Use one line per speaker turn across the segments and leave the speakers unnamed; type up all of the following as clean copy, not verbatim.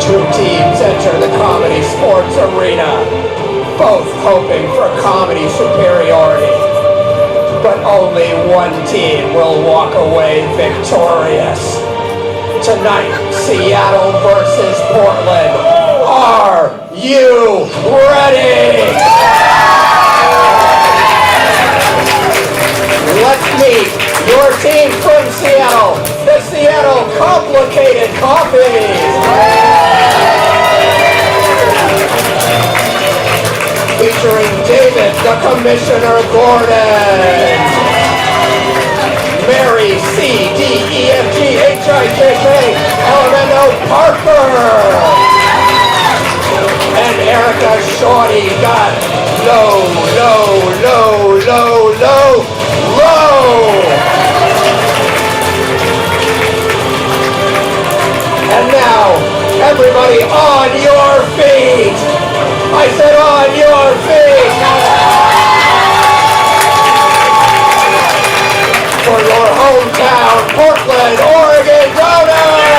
Two teams enter the ComedySportz arena, both hoping for comedy superiority. But only one team will walk away victorious. Tonight, Seattle versus Portland. Are you ready? Let's meet your team from Seattle, the Seattle Complicated Coffees. Featuring David, the Commissioner Gordon, Mary, C, D, E, F, G, H, I, J, K, L, Parker, and Erica Shorty got low. And now, everybody on your feet! I said on your feet! For your hometown, Portland, Oregon Donors!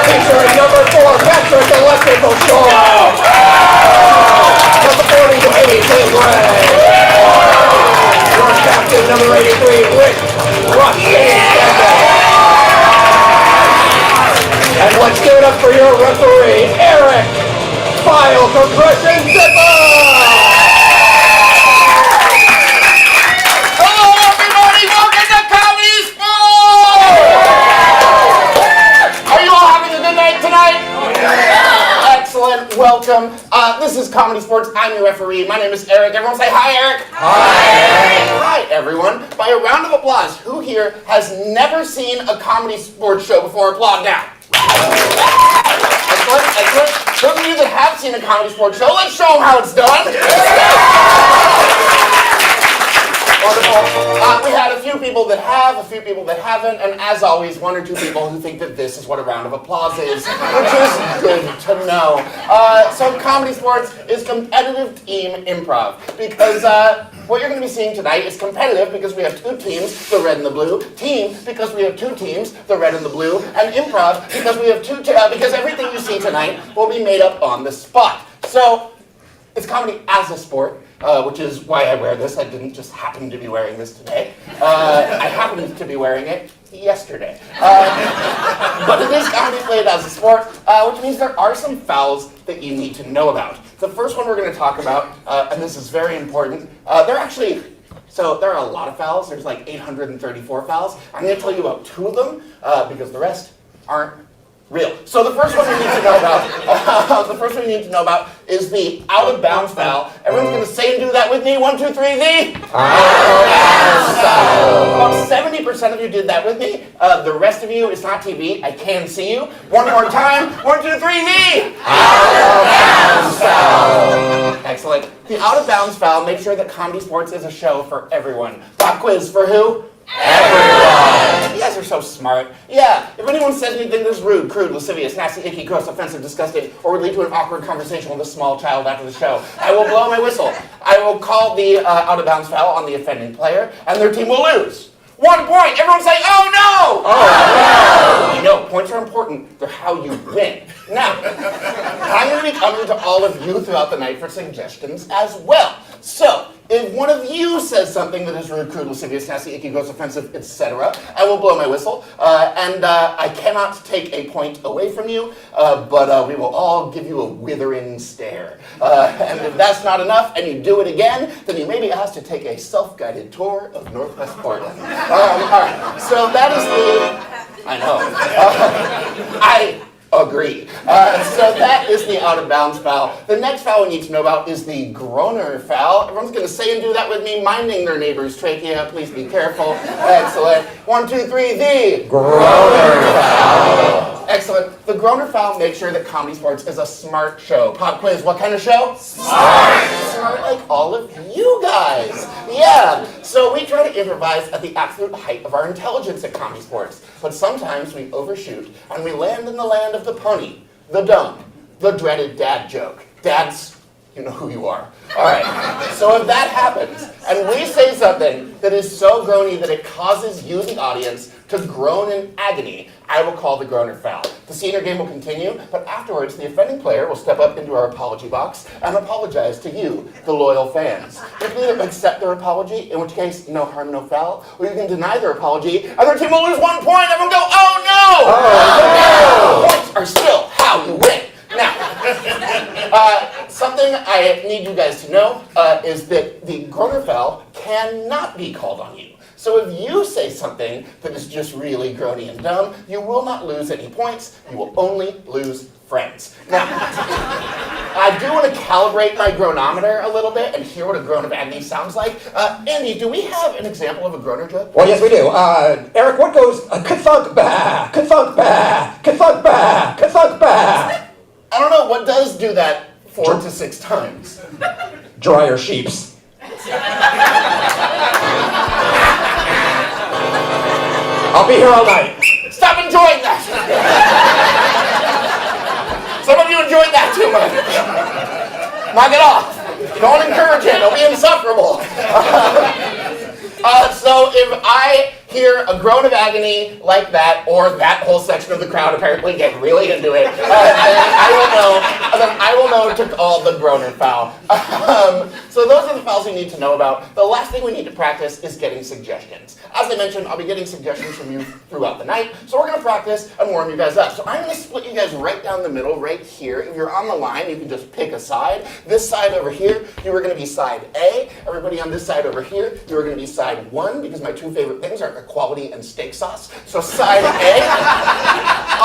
Featuring number 4, Patrick Electrical Shore. Number 48, Tim Gray. Your captain, number 83, Rick Rush. And let's give it up for your referee, Eric File Compression Zipper!
Hello everybody, welcome to ComedySportz! Are you all having a good night tonight? Yeah. Excellent, welcome. This is ComedySportz, I'm your referee. My name is Eric. Everyone say hi, Eric. Hi. Hi, everyone. By a round of applause, who here has never seen a ComedySportz show before? Applaud now. Excellent. Those of you that have seen a ComedySportz show, let's show them how it's done. Wonderful. We had a few people that have, a few people that haven't, and as always, one or two people who think that this is what a round of applause is, which is good to know. So ComedySportz is competitive team improv, because what you're going to be seeing tonight is competitive because we have two teams, the red and the blue, team because we have two teams, the red and the blue, and improv because we have because everything you see tonight will be made up on the spot. So it's comedy as a sport. Which is why I wear this. I didn't just happen to be wearing this today. I happened to be wearing it yesterday. But it is comedy played as a sport, which means there are some fouls that you need to know about. The first one we're going to talk about, and this is very important, there are a lot of fouls. There's like 834 fouls. I'm going to tell you about 2 of them, because the rest aren't real. So the first one we need to know about, is the out of bounds foul. Everyone's going to say and do that with me. 1, 2, 3, the out of bounds foul. About 70% of you did that with me. The rest of you, it's not TV. I can see you. One more time. 1, 2, 3, the out of bounds foul. Excellent. The out of bounds foul. Make sure that ComedySportz is a show for everyone. Pop quiz for who? Everyone! You guys are so smart. Yeah, if anyone says anything that's rude, crude, lascivious, nasty, icky, gross, offensive, disgusting, or would lead to an awkward conversation with a small child after the show, I will blow my whistle. I will call the out-of-bounds foul on the offending player, and their team will lose. 1 point! Everyone say, oh no! Oh no! I know, points are important. They're how you win. Now, I'm going to be coming to all of you throughout the night for suggestions as well. So, if one of you says something that is rude, crude, lascivious, nasty, icky, gross, offensive, etc., I will blow my whistle, and I cannot take a point away from you, but we will all give you a withering stare. And if that's not enough, and you do it again, then you may be asked to take a self-guided tour of Northwest Portland. All right, so that is the... I know. I agree. So that is the out-of-bounds foul. The next foul we need to know about is the groaner foul. Everyone's going to say and do that with me, minding their neighbor's trachea. Please be careful. Excellent. 1, 2, 3, the groaner foul. Excellent. The groaner foul makes sure that ComedySportz is a smart show. Pop quiz, what kind of show? Smart! Smart like all of you guys. Yeah. So we try to improvise at the absolute height of our intelligence at ComedySportz. But sometimes we overshoot and we land in the land of the pony, the dumb, the dreaded dad joke. Dads, you know who you are. All right, so if that happens, and we say something that is so groany that it causes you, the audience, to groan in agony, I will call the groaner foul. The senior game will continue, but afterwards, the offending player will step up into our apology box and apologize to you, the loyal fans. You can either accept their apology, in which case, no harm, no foul, or you can deny their apology, and their team will lose 1 point, and everyone go, oh no! Oh, no! Points are still how you win. Now, something I need you guys to know is that the groaner foul cannot be called on you. So if you say something that is just really groany and dumb, you will not lose any points. You will only lose friends. Now, I do want to calibrate my groanometer a little bit and hear what a groan of agony sounds like. Andy, do we have an example of a groaner joke?
Well, yes, we do. Eric, what goes ka-thunk bah, ka-thunk bah, ka-thunk bah, ka-thunk bah?
I don't know, what does do that 4 to 6 times?
Dryer sheeps. I'll be here all night.
Stop enjoying that! Some of you enjoyed that too much. Knock it off. Don't encourage it. It'll be insufferable. So if I hear a groan of agony like that, or that whole section of the crowd apparently get really into it, then I will know to call the groaner foul. So those are the fouls you need to know about. The last thing we need to practice is getting suggestions. As I mentioned, I'll be getting suggestions from you throughout the night, so we're going to practice and warm you guys up. So I'm going to split you guys right down the middle, right here. If you're on the line, you can just pick a side. This side over here, you are going to be side A. Everybody on this side over here, you are going to be side 1, because my 2 favorite things are equality and steak sauce. So side A.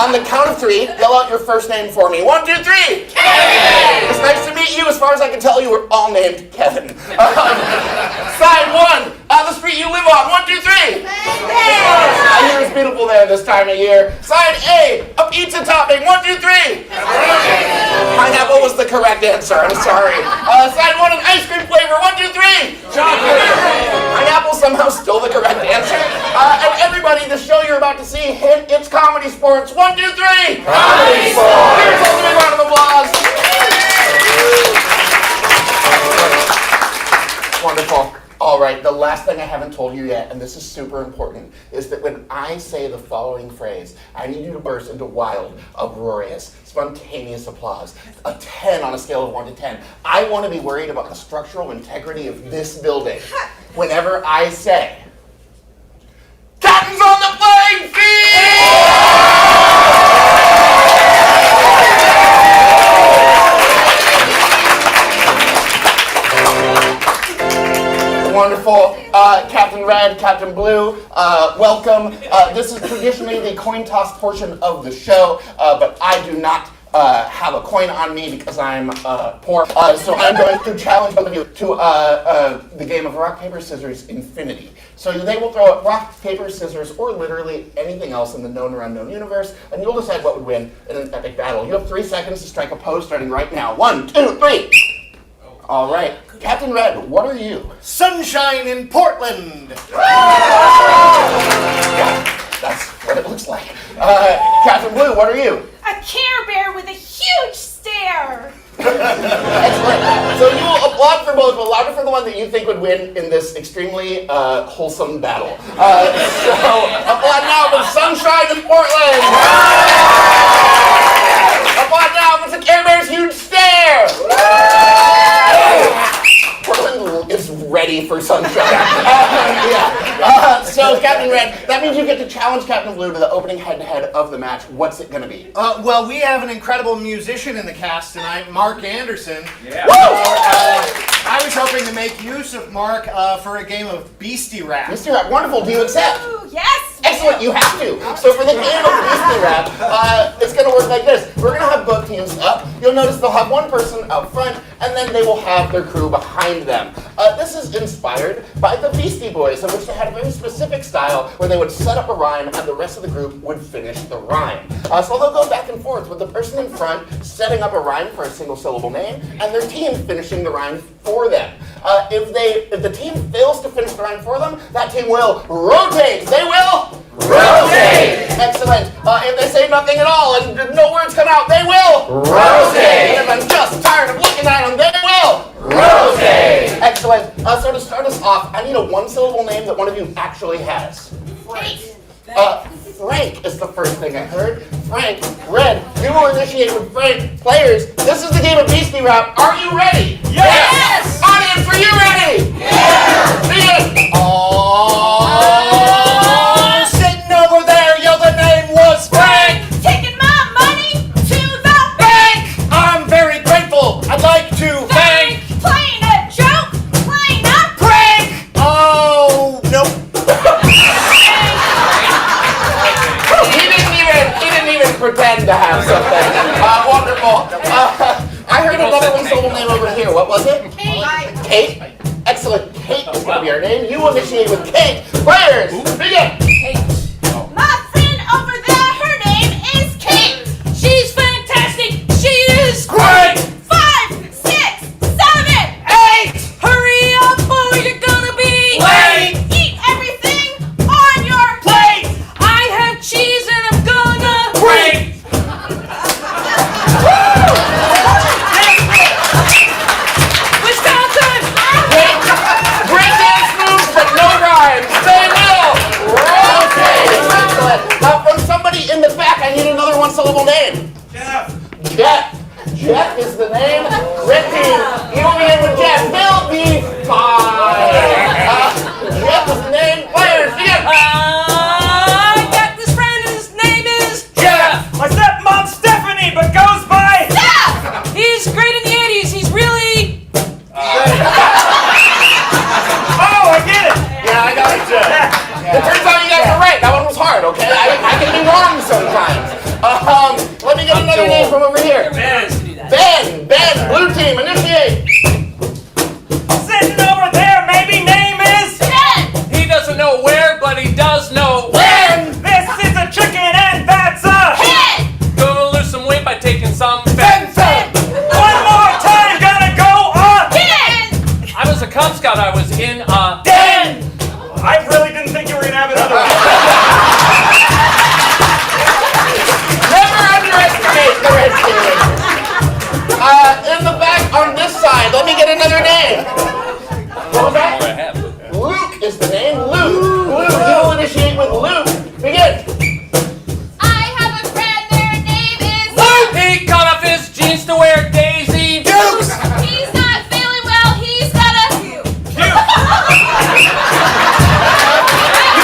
On the count of 3, yell out your first name for me. 1, 2, 3. Kevin! It's nice to meet you. As far as I can tell, you were all named Kevin. Side 1, the street you live on. 1, 2, 3. I hear it's beautiful there this time of year. Side A, a pizza topping. 1, 2, 3. Pineapple was the correct answer. I'm sorry. Side 1, an ice cream flavor. 1, 2, 3. Chocolate. Pineapple somehow still the correct answer. And everybody, the show you're about to see, hit it's ComedySportz. 1, 2, 3. ComedySportz. Here's a big round of applause. Wonderful. All right, the last thing I haven't told you yet, and this is super important, is that when I say the following phrase, I need you to burst into wild, uproarious, spontaneous applause. A 10 on a scale of 1 to 10. I want to be worried about the structural integrity of this building. Whenever I say, Captain's on the playing field! Wonderful. Captain Red, Captain Blue, welcome. This is traditionally the coin toss portion of the show, but I do not have a coin on me because I'm poor. So I'm going to challenge both of you to the game of rock, paper, scissors, infinity. So they will throw out rock, paper, scissors, or literally anything else in the known or unknown universe, and you'll decide what would win in an epic battle. You have 3 seconds to strike a pose starting right now. 1, 2, 3. All right. Captain Red, what are you?
Sunshine in Portland.
Yeah, that's what it looks like. Captain Blue, what are you?
A Care Bear with a huge stare.
Excellent. So you will applaud for both, but louder for the one that you think would win in this extremely wholesome battle. So applaud now for Sunshine in Portland. Applaud now for the Care Bear's huge stare. Portland is ready for sunshine. So Captain Red, that means you get to challenge Captain Blue to the opening head-to-head of the match. What's it going to be?
Well, we have an incredible musician in the cast tonight, Mark Anderson.
Yeah.
I was hoping to make use of Mark for a game of Beastie Rap.
Beastie Rap, wonderful. Do you accept?
Ooh, yes.
Excellent, you have to. So for the game of Beastie Rap, it's going to work like this. We're going to have both teams up. You'll notice they'll have one person up front, and then they will have their crew behind them. This is inspired by the Beastie Boys, in which they had a very specific style where they would set up a rhyme and the rest of the group would finish the rhyme. So they'll go back and forth with the person in front setting up a rhyme for a single syllable name and their team finishing the rhyme for them. If the team fails to finish the rhyme for them, that team will rotate. They will rotate. Excellent. If they say nothing at all and no words come out, they will rotate. And if I'm just tired of looking at them, they will off. I need a one-syllable name that one of you actually has. Frank is the first thing I heard. Frank, Red, you will initiate with Frank. Players, this is the game of Beastie Rap. Are you ready?
Yes!
Audience, are you ready?
Yes!
Begin!
Sitting over there, yo, the name was Frank!
Taking my money to the bank.
I'm very grateful. I'd like to thank...
Playing a joke, playing a
Frank! Oh, nope.
He didn't even pretend to have something. Wonderful. I heard another one-syllable name over here. What was it?
Kate.
Kate? Excellent. Kate is going to be our name. You initiate with Kate. Players, begin.
My friend over there, her name is Kate. She's fantastic. She is
Great!
5, 6, 7,
8!
Hurry up or you're gonna be
Late!
Eat everything on your
Plate!
I have cheese and I'm gonna
Great!
Wisconsin.
Great dance moves, but no rhymes. They will. Okay. Excellent. From somebody in the back, I need another one-syllable name.
Jeff!
Jeff. Jeff is the name. Red team. You will be in with Jeff. He'll be fine. Jeff is the name. Players, begin.
I got this friend and his name is
Jeff! My stepmom Stephanie, but goes by...
Jeff. He's great in the 80s. He's really
Oh, I get it!
Yeah, I got it, Jeff. It turns out you guys were right. That one was hard, okay? I can be wrong sometimes. Let me get another name from over here. Ben. Blue team, initiate.
Sitting over there, maybe name is...
Ben.
He doesn't know where, but he does know
Ben.
This is a chicken and that's a...
Head.
Gonna lose some weight by taking some
Ben! One more time, gonna go on...
Ben.
I was a Cub Scout. I was in
Den! I really didn't think you were gonna have another one.
Never underestimate the red team. In the back on this side, let me get another name. What was that? Luke is the name. Luke. Luke, you will initiate with Luke. Begin.
I have a friend. Their name is
Luke. He cut off his jeans to wear Daisy Dukes.
He's not feeling well. He's got a
You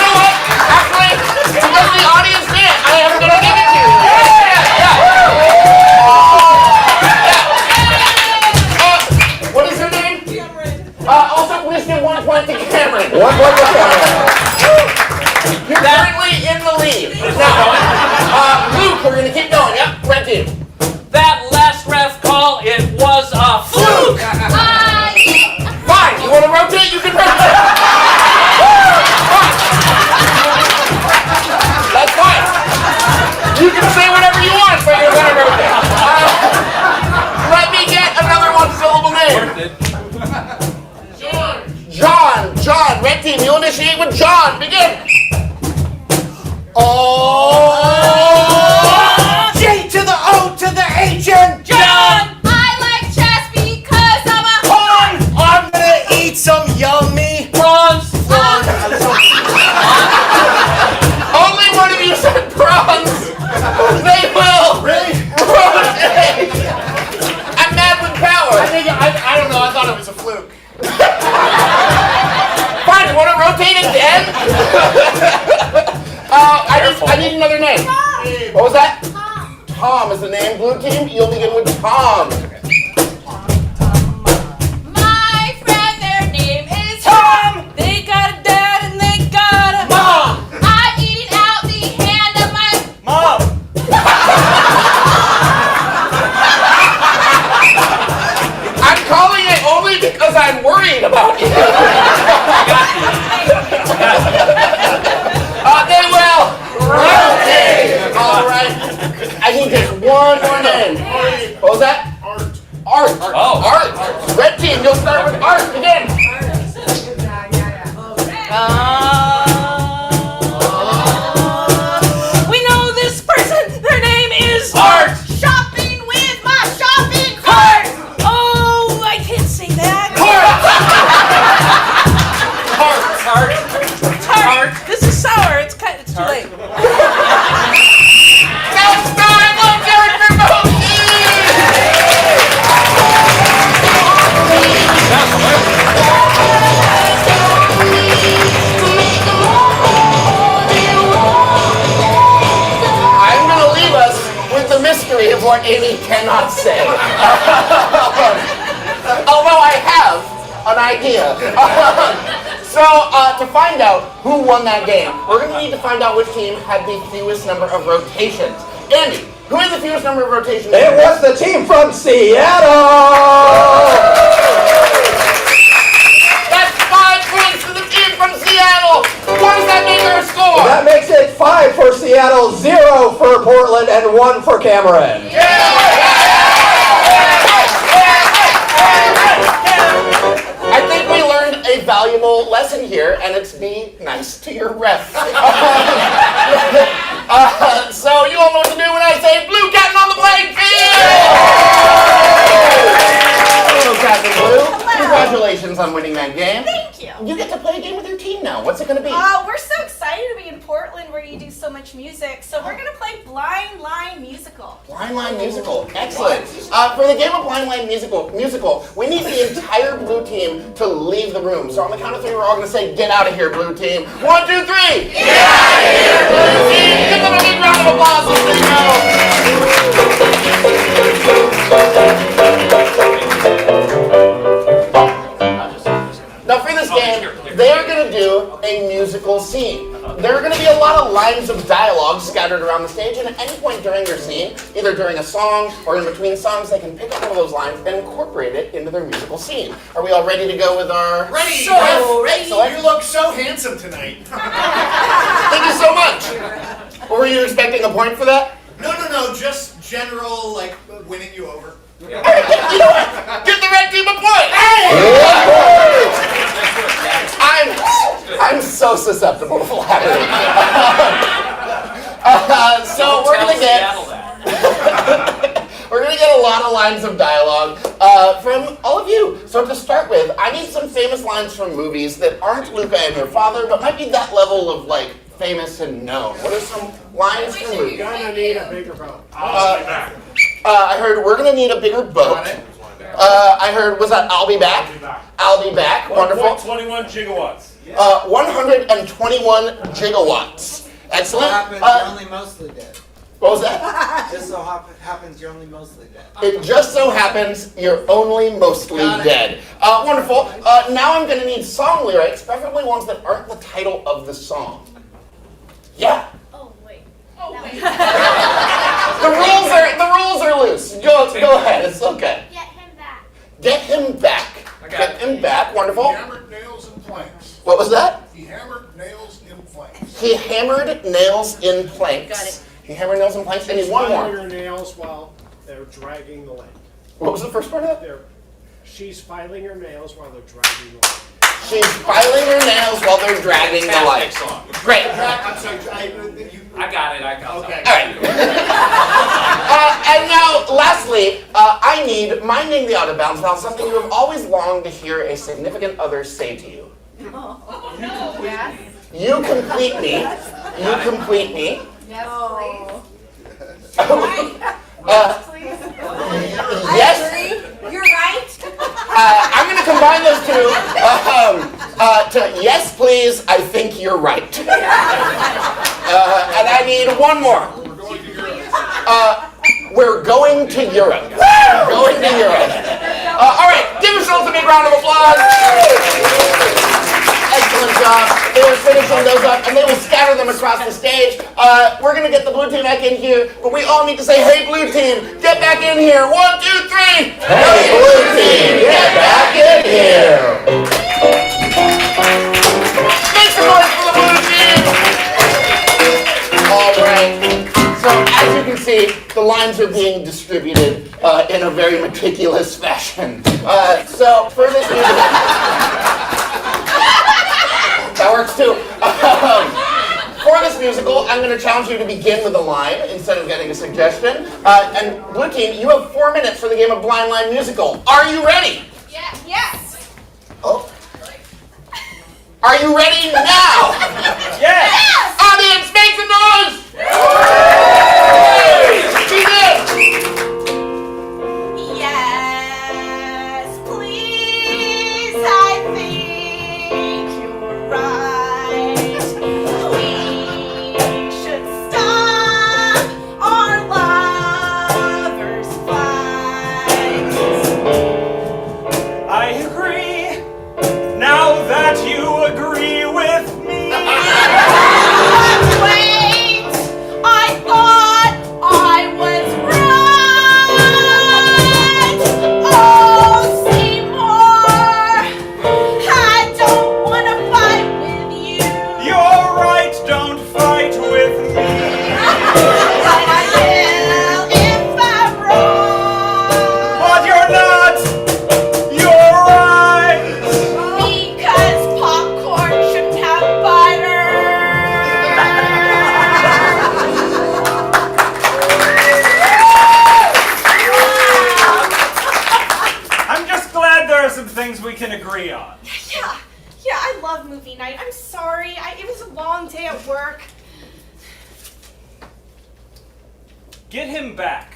know what? Actually, because the audience did, I am going to give it to you. What is your name? Also, please give 1 point to Cameron. 1 point to Cameron. You're currently in the lead. Now, Luke, we're going to keep going. Yep, red team.
That last ref call, it was a fluke.
Fine, you want to rotate? You can rotate. Fine. That's fine. You can say whatever you want, but you're going to rotate. Let me get another one-syllable name. John, red team, you'll initiate with John. Begin.
J to the O to the H and...
John. I like chess because I'm a
Pawn! I'm gonna eat some yummy...
Bronze.
Only one of you said prawns. They will.
Really?
Rotate. I'm mad with power.
I don't know, I thought it was a fluke.
Fine, you want to rotate again? I need another name. What was that? Tom is the name. Blue team, you'll begin with Tom.
My friend. Their name is
Tom!
They got a dad and they got a
Mom!
I'm eating out the hand of my
Mom!
I'm calling it only because I'm worried about you. They will rotate. All right. I need just one more name. What was that? Art.
Oh.
Art. Red team, you'll start with Art. Begin.
We know this person. Their name is
Art.
Shopping with my shopping cart. Oh, I can't say that.
an idea. To find out who won that game, we're going to need to find out which team had the fewest number of rotations. Andy, who had the fewest number of rotations?
It was the team from Seattle!
That's 5 points for the team from Seattle! What does that make our score?
That makes it 5 for Seattle, 0 for Portland, and 1 for Cameron.
I think we learned a valuable lesson here, and it's be nice to your ref. So you all know what to do when I say blue captain on the playing field! Hello, Captain Blue.
Hello.
Congratulations on winning that game.
Thank you.
You get to play a game with your team now. What's it going to be?
We're so excited to be in Portland where you do so much music. So we're going to play Blind Line Musical.
Blind Line Musical. Excellent. For the game of Blind Line Musical, we need the entire blue team to leave the room. So on the count of 3, we're all going to say, get out of here, blue team. 1, 2, 3. Get out of here, blue team. Give them a big round of applause as they go. Now for this game, they're going to do a musical scene. There are going to be a lot of lines of dialogue scattered around the stage, and at any point during their scene, either during a song or in between songs, they can pick up one of those lines and incorporate it into their musical scene. Are we all ready to go with our...
Ready!
Ready!
You look so handsome tonight.
Thank you so much! Were you expecting a point for that?
No, just general, like, winning you over.
You know what? Give the red team a point! I'm so susceptible to flattery. So we're gonna get a lot of lines of dialogue from all of you. So to start with, I need some famous lines from movies that aren't Luca and your father, but might be that level of like famous and known. What are some lines from movies?
You're gonna need a bigger boat.
I heard we're gonna need a bigger boat. I heard, was that I'll be back? I'll be back. Wonderful.
21 gigawatts.
121 gigawatts. Excellent.
You're only mostly dead.
What was that?
Just so happens you're only mostly dead.
It just so happens you're only mostly dead. Wonderful. Now I'm going to need song lyrics, preferably ones that aren't the title of the song. Yeah.
Oh, wait.
The rules are loose. Go ahead. It's okay.
Get him back.
Get him back. Get him back. Wonderful.
He hammered nails in planks.
What was that?
He hammered nails in planks.
He hammered nails in planks.
Got it.
He hammered nails in planks. And he's one
Filing
more.
her nails while they're dragging the leg.
What was the first part of that?
She's filing her nails while they're dragging the leg.
She's filing her nails while they're dragging the light.
song.
Great.
I'm sorry,
I got it.
okay.
All right. And now, lastly, I need, minding the out of bounds now, something you have always longed to hear a significant other say to you.
Yes.
You complete me. You complete me.
Yes, please.
Yes.
You're right.
I'm going to combine those two to yes, please, I think you're right. And I need one more. We're going to Europe. Going to Europe. All right, give yourselves a big round of applause. Excellent job. They are finishing those up, and they will scatter them across the stage. We're going to get the blue team back in here, but we all need to say, hey, blue team, get back in here. 1, 2, 3. Hey, blue team, get back in here. Make some noise for the blue team. All right. So as you can see, the lines are being distributed in a very meticulous fashion. So for this music... That works too. For this musical, I'm going to challenge you to begin with a line instead of getting a suggestion. And blue team, you have 4 minutes for the game of Blind Line Musical. Are you ready?
Yes.
Oh. Are you ready now?
Yes!
Audience, make some noise! Begin!
Yes, please, I think you're right. We should stop our lovers' fight.
I agree.
we can agree on.
Yeah, I love movie night. I'm sorry. It was a long day at work.
Get him back.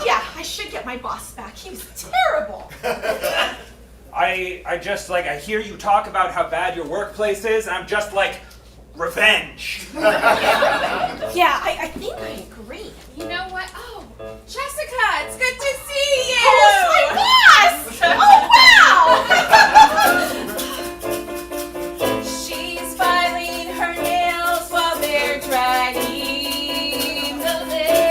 Yeah, I should get my boss back. He was terrible.
I just, like, I hear you talk about how bad your workplace is, and I'm just like, revenge.
Yeah, I think I agree.
You know what? Oh, Jessica, it's good to see you.
Oh, it's my boss! Oh, wow!
She's filing her nails while they're dragging the lake.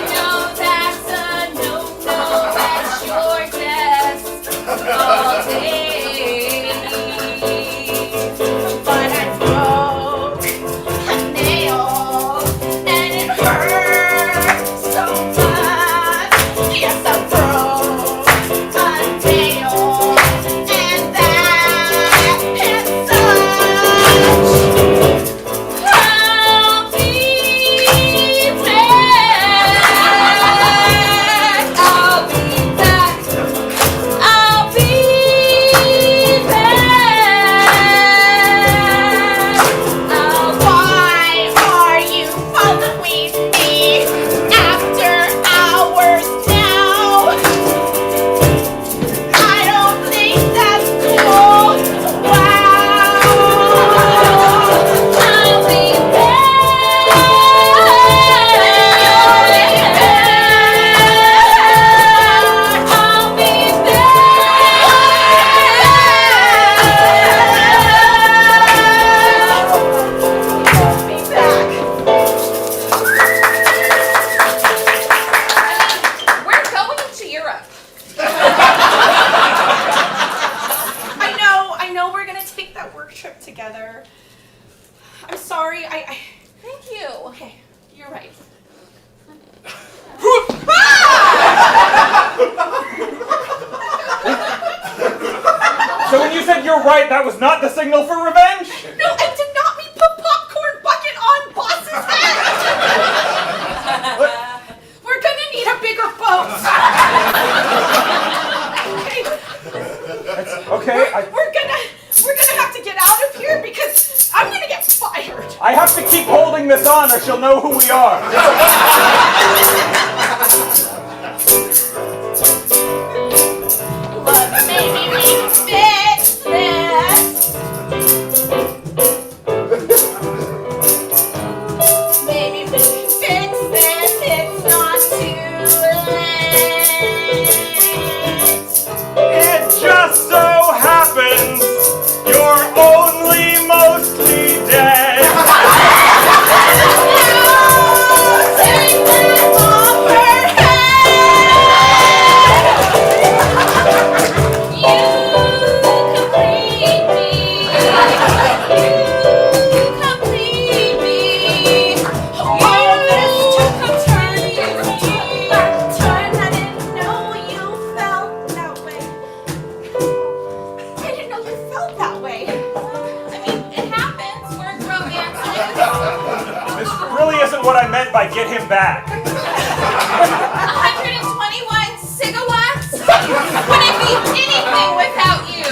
No, that's a no-no. That's your desk all day. But I broke a nail and it hurt so much. Yes, I broke a nail and that hit such. I'll be back. I'll be back. I'll be back. Why are you following me after hours now? I don't think that's cool. Wow. I'll be back. I'll be back. We're going to Europe.
I know we're gonna take that work trip together. I'm sorry,
Thank you.
Okay, you're right.
So when you said you're right, that was not the signal for revenge?
No, I did not mean put popcorn bucket on boss's head! We're gonna need a bigger boat!
Okay,
We're gonna have to get out of here because I'm gonna get fired!
I have to keep holding this on or she'll know who we are.
Look, maybe we can fix this! Maybe we can fix this, it's not too late!
It just so happens you're only mostly dead.
Take that off her head! You complete me! You complete me! Oh, this took a turn, I didn't know you felt that way. I didn't know you felt that way.
I mean, it happens. We're romantic.
This really isn't what I meant by get him back.
121 gigawatts? Wouldn't be anything without you.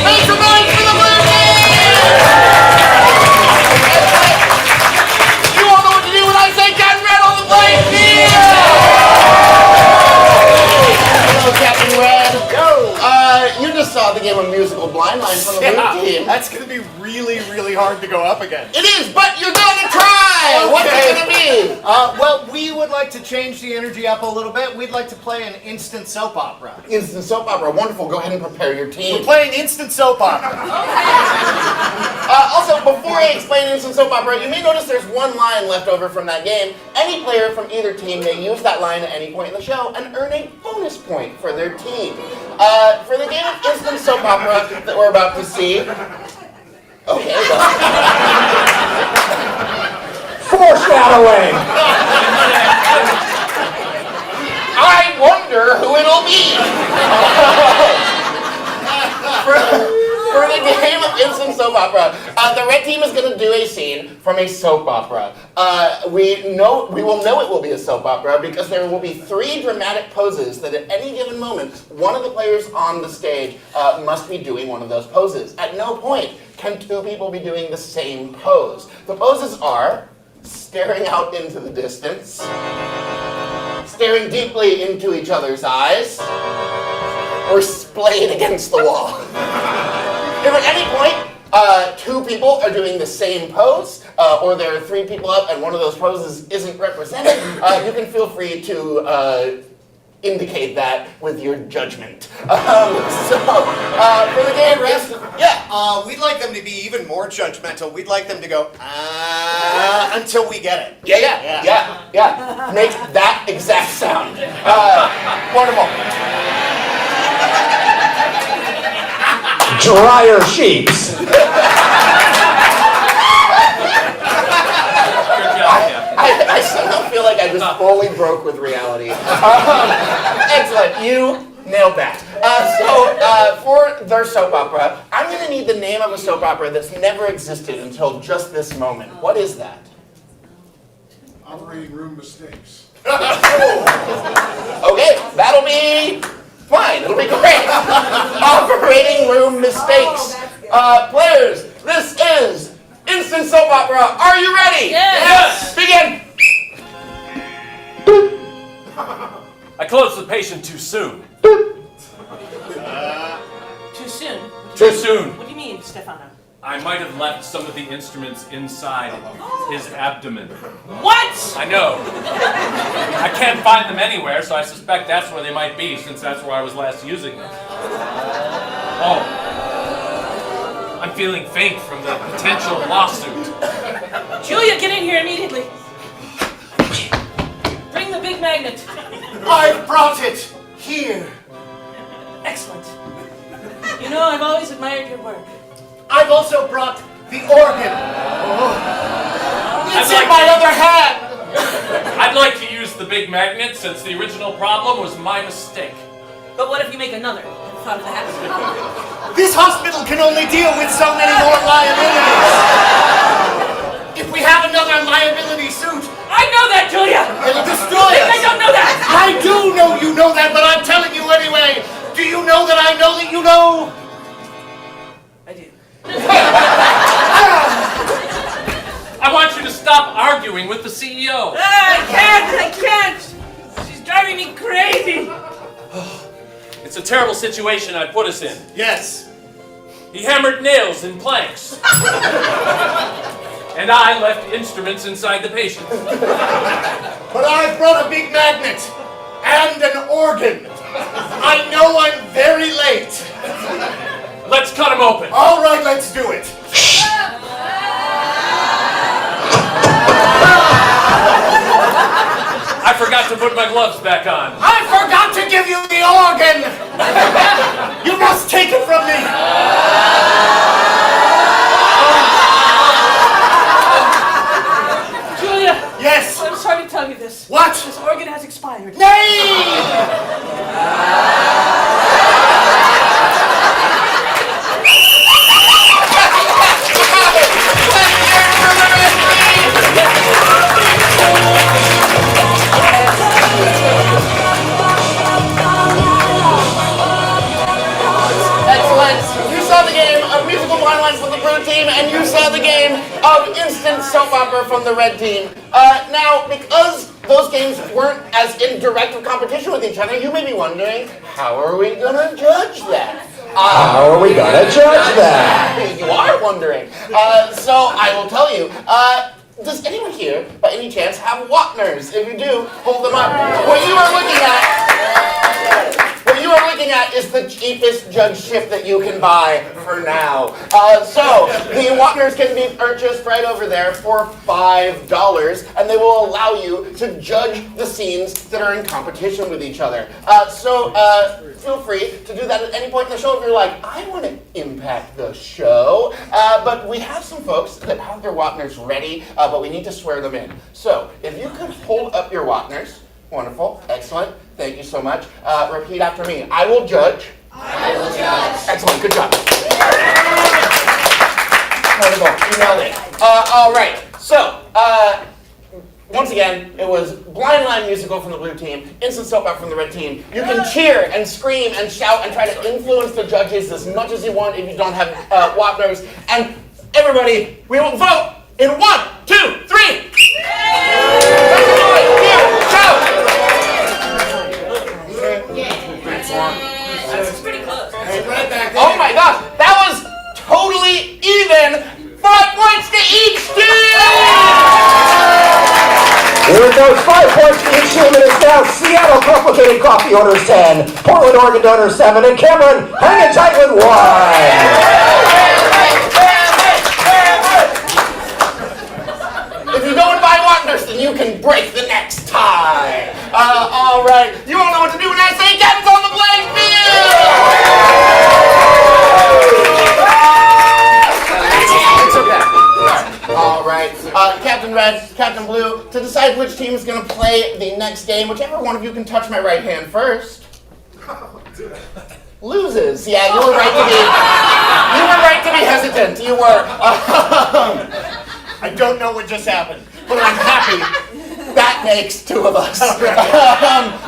Make some noise for the movie! You all know what to do when I say get red on the playing field! Hello, Captain Red. You just saw the game of musical blind line from the blue team.
That's gonna be really, really hard to go up against.
It is, but you're gonna try! What's it gonna be?
Well, we would like to change the energy up a little bit. We'd like to play an instant soap opera.
Instant soap opera. Wonderful. Go ahead and prepare your
We're
team.
playing instant soap opera.
Also, before I explain instant soap opera, you may notice there's one line left over from that game. Any player from either team may use that line at any point in the show and earn a bonus point for their team. For the game of instant soap opera that we're about to see. Okay, well.
Foreshadowing!
I wonder wonder who it'll be. For the game of instant soap opera, the red team is going to do a scene from a soap opera. We will know it will be a soap opera because there will be 3 dramatic poses that at any given moment, one of the players on the stage must be doing one of those poses. At no point can 2 people be doing the same pose. The poses are staring out into the distance, staring deeply into each other's eyes, or splayed against the wall. If at any point 2 people are doing the same pose, or there are 3 people up and one of those poses isn't represented, you can feel free to indicate that with your judgment. For the game,
we'd like them to be even more judgmental. We'd like them to go, until we get it.
Yeah. Make that exact sound. Wonderful.
Dryer sheets.
I somehow feel like I just fully broke with reality. Excellent, you nailed that. For their soap opera, I'm going to need the name of a soap opera that's never existed until just this moment. What is that?
Operating room mistakes.
Okay, that'll be fine. It'll be great. Operating room mistakes. Players, this is instant soap opera. Are you ready?
Yes.
Begin.
I closed the patient too soon.
Too soon?
Too soon.
What do you mean, Stefano?
I might have left some of the instruments inside his abdomen.
What?
I know. I can't find them anywhere, so I suspect that's where they might be, since that's where I was last using them. Oh. I'm feeling faint from the potential lawsuit.
Julia, get in here immediately. Bring the big magnet.
I've brought it here.
Excellent. You know, I've always admired your work.
I've also brought the organ. It's in my other hand.
I'd like to use the big magnet since the original problem was my mistake.
But what if you make another? Never thought of that.
This hospital can only deal with so many more liabilities. If we have another liability suit,
I know that, Julia!
it'll destroy us.
I don't know that!
I do know you know that, but I'm telling you anyway. Do you know that I know that you know?
I do.
I want you to stop arguing with the CEO.
I can't! She's driving me crazy!
It's a terrible situation I put us in.
Yes.
He hammered nails in planks. And I left instruments inside the patient.
But I've brought a big magnet and an organ. I know I'm very late.
Let's cut him open.
All right, let's do it.
I forgot to put my gloves back on.
I forgot to give you the organ. You must take it from me.
Julia!
Yes.
I'm sorry to tell you this.
What?
This organ has expired.
Nay!
And you saw the game of instant soap opera from the red team. Now, because those games weren't as in direct competition with each other, you may be wondering, how are we going to judge that?
How are we going to judge that?
You are wondering. So I will tell you. Does anyone here, by any chance, have Wapners? If you do, hold them up. What you are looking at is the cheapest judgeship that you can buy for now. So the Wapners can be purchased right over there for $5, and they will allow you to judge the scenes that are in competition with each other. Feel free to do that at any point in the show if you're like, I want to impact the show. But we have some folks that have their Wapners ready, but we need to swear them in. So if you could hold up your Wapners. Wonderful, excellent. Thank you so much. Repeat after me. I will judge.
I will judge.
Excellent. Good job. Wonderful. You nailed it. All right. So, once again, it was blind line musical from the blue team, instant soap out from the red team. You can cheer and scream and shout and try to influence the judges as much as you want if you don't have whoppers. And everybody, we will vote in 1, 2, 3.
That's pretty close.
Oh my gosh, that was totally even. 5 points to each team!
With those 5 points to each team, it is now Seattle Complicated Coffee orders 10, Portland, Oregon donors 7, and Cameron hanging tight with 1.
If you go and buy Wonders, then you can break the next tie. All right, you all know what to do when I say Captain's on the playing field! It's okay. All right, Captain Red, Captain Blue, to decide which team is going to play the next game, whichever one of you can touch my right hand first. Loses. Yeah, you were right to be hesitant. You were.
I don't know what just happened, but I'm happy.
That makes 2 of us.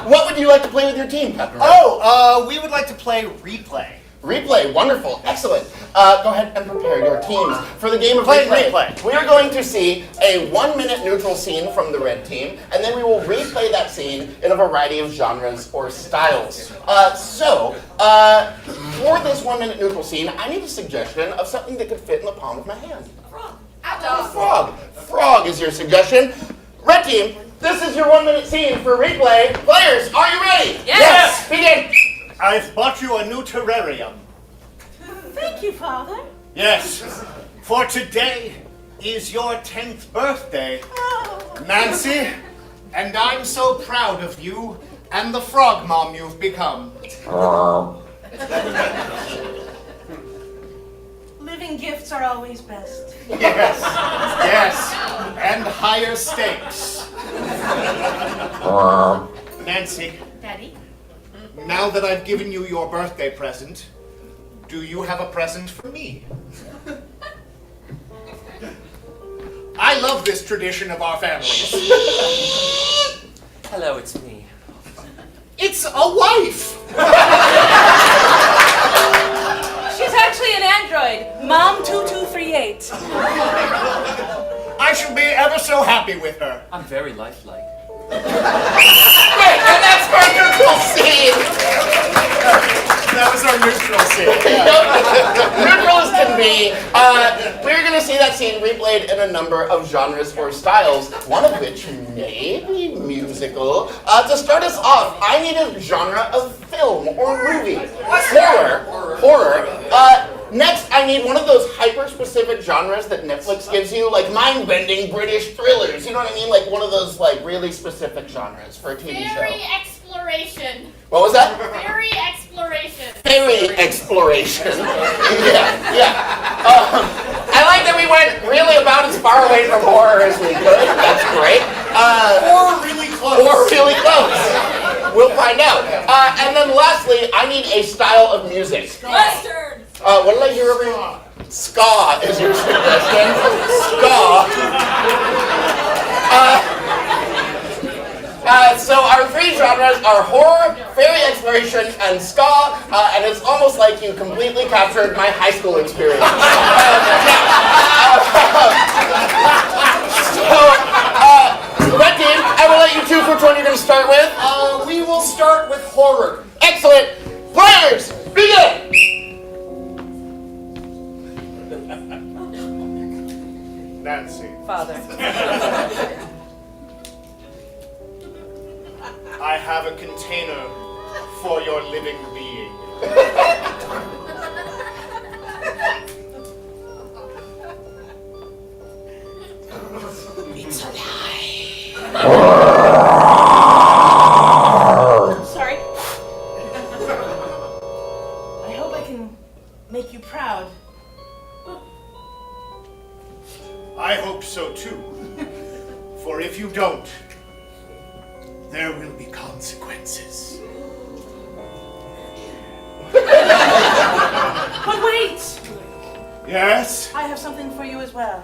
What would you like to play with your team, Captain Red?
We would like to play replay.
Replay, wonderful, excellent. Go ahead and prepare your teams for the game of replay. We are going to see a 1-minute neutral scene from the red team, and then we will replay that scene in a variety of genres or styles. For this 1-minute neutral scene, I need a suggestion of something that could fit in the palm of my hand. Frog. Frog is your suggestion. Red team, this is your 1-minute scene for replay. Players, are you ready?
Yes.
Begin.
I've bought you a new terrarium.
Thank you, Father.
Yes, for today is your 10th birthday, Nancy, and I'm so proud of you and the frog mom you've become.
Living gifts are always best.
Yes, and higher stakes. Nancy,
Daddy?
now that I've given you your birthday present, do you have a present for me? I love this tradition of our families.
Hello, it's me.
It's a wife!
She's actually an android. Mom2238.
I shall be ever so happy with her.
I'm very lifelike.
Great, and that's our neutral scene.
That was our neutral scene.
Neutral as can be. We're going to see that scene replayed in a number of genres or styles, one of which may be musical. To start us off, I need a genre of film or movie. Horror. Next, I need one of those hyper-specific genres that Netflix gives you, like mind-bending British thrillers. You know what I mean? Like one of those like really specific genres for a TV show.
Fairy exploration.
What was that?
Fairy exploration.
Fairy exploration. yeah. I like that we went really about as far away from horror as we could. That's great.
Or really close.
Or really close. We'll find out. And then lastly, I need a style of music.
Western.
What did I hear over here? Ska is your suggestion. Ska. So our 3 genres are horror, fairy exploration, and ska, and it's almost like you completely captured my high school experience. Red team, I will let you choose which one you're going to start with.
We will start with horror.
Excellent. Players, begin!
Nancy,
Father.
I have a container for your living being.
It's alive.
Sorry. I hope I can make you proud.
I hope so too. For if you don't, there will be consequences.
But wait!
Yes?
I have something for you as well.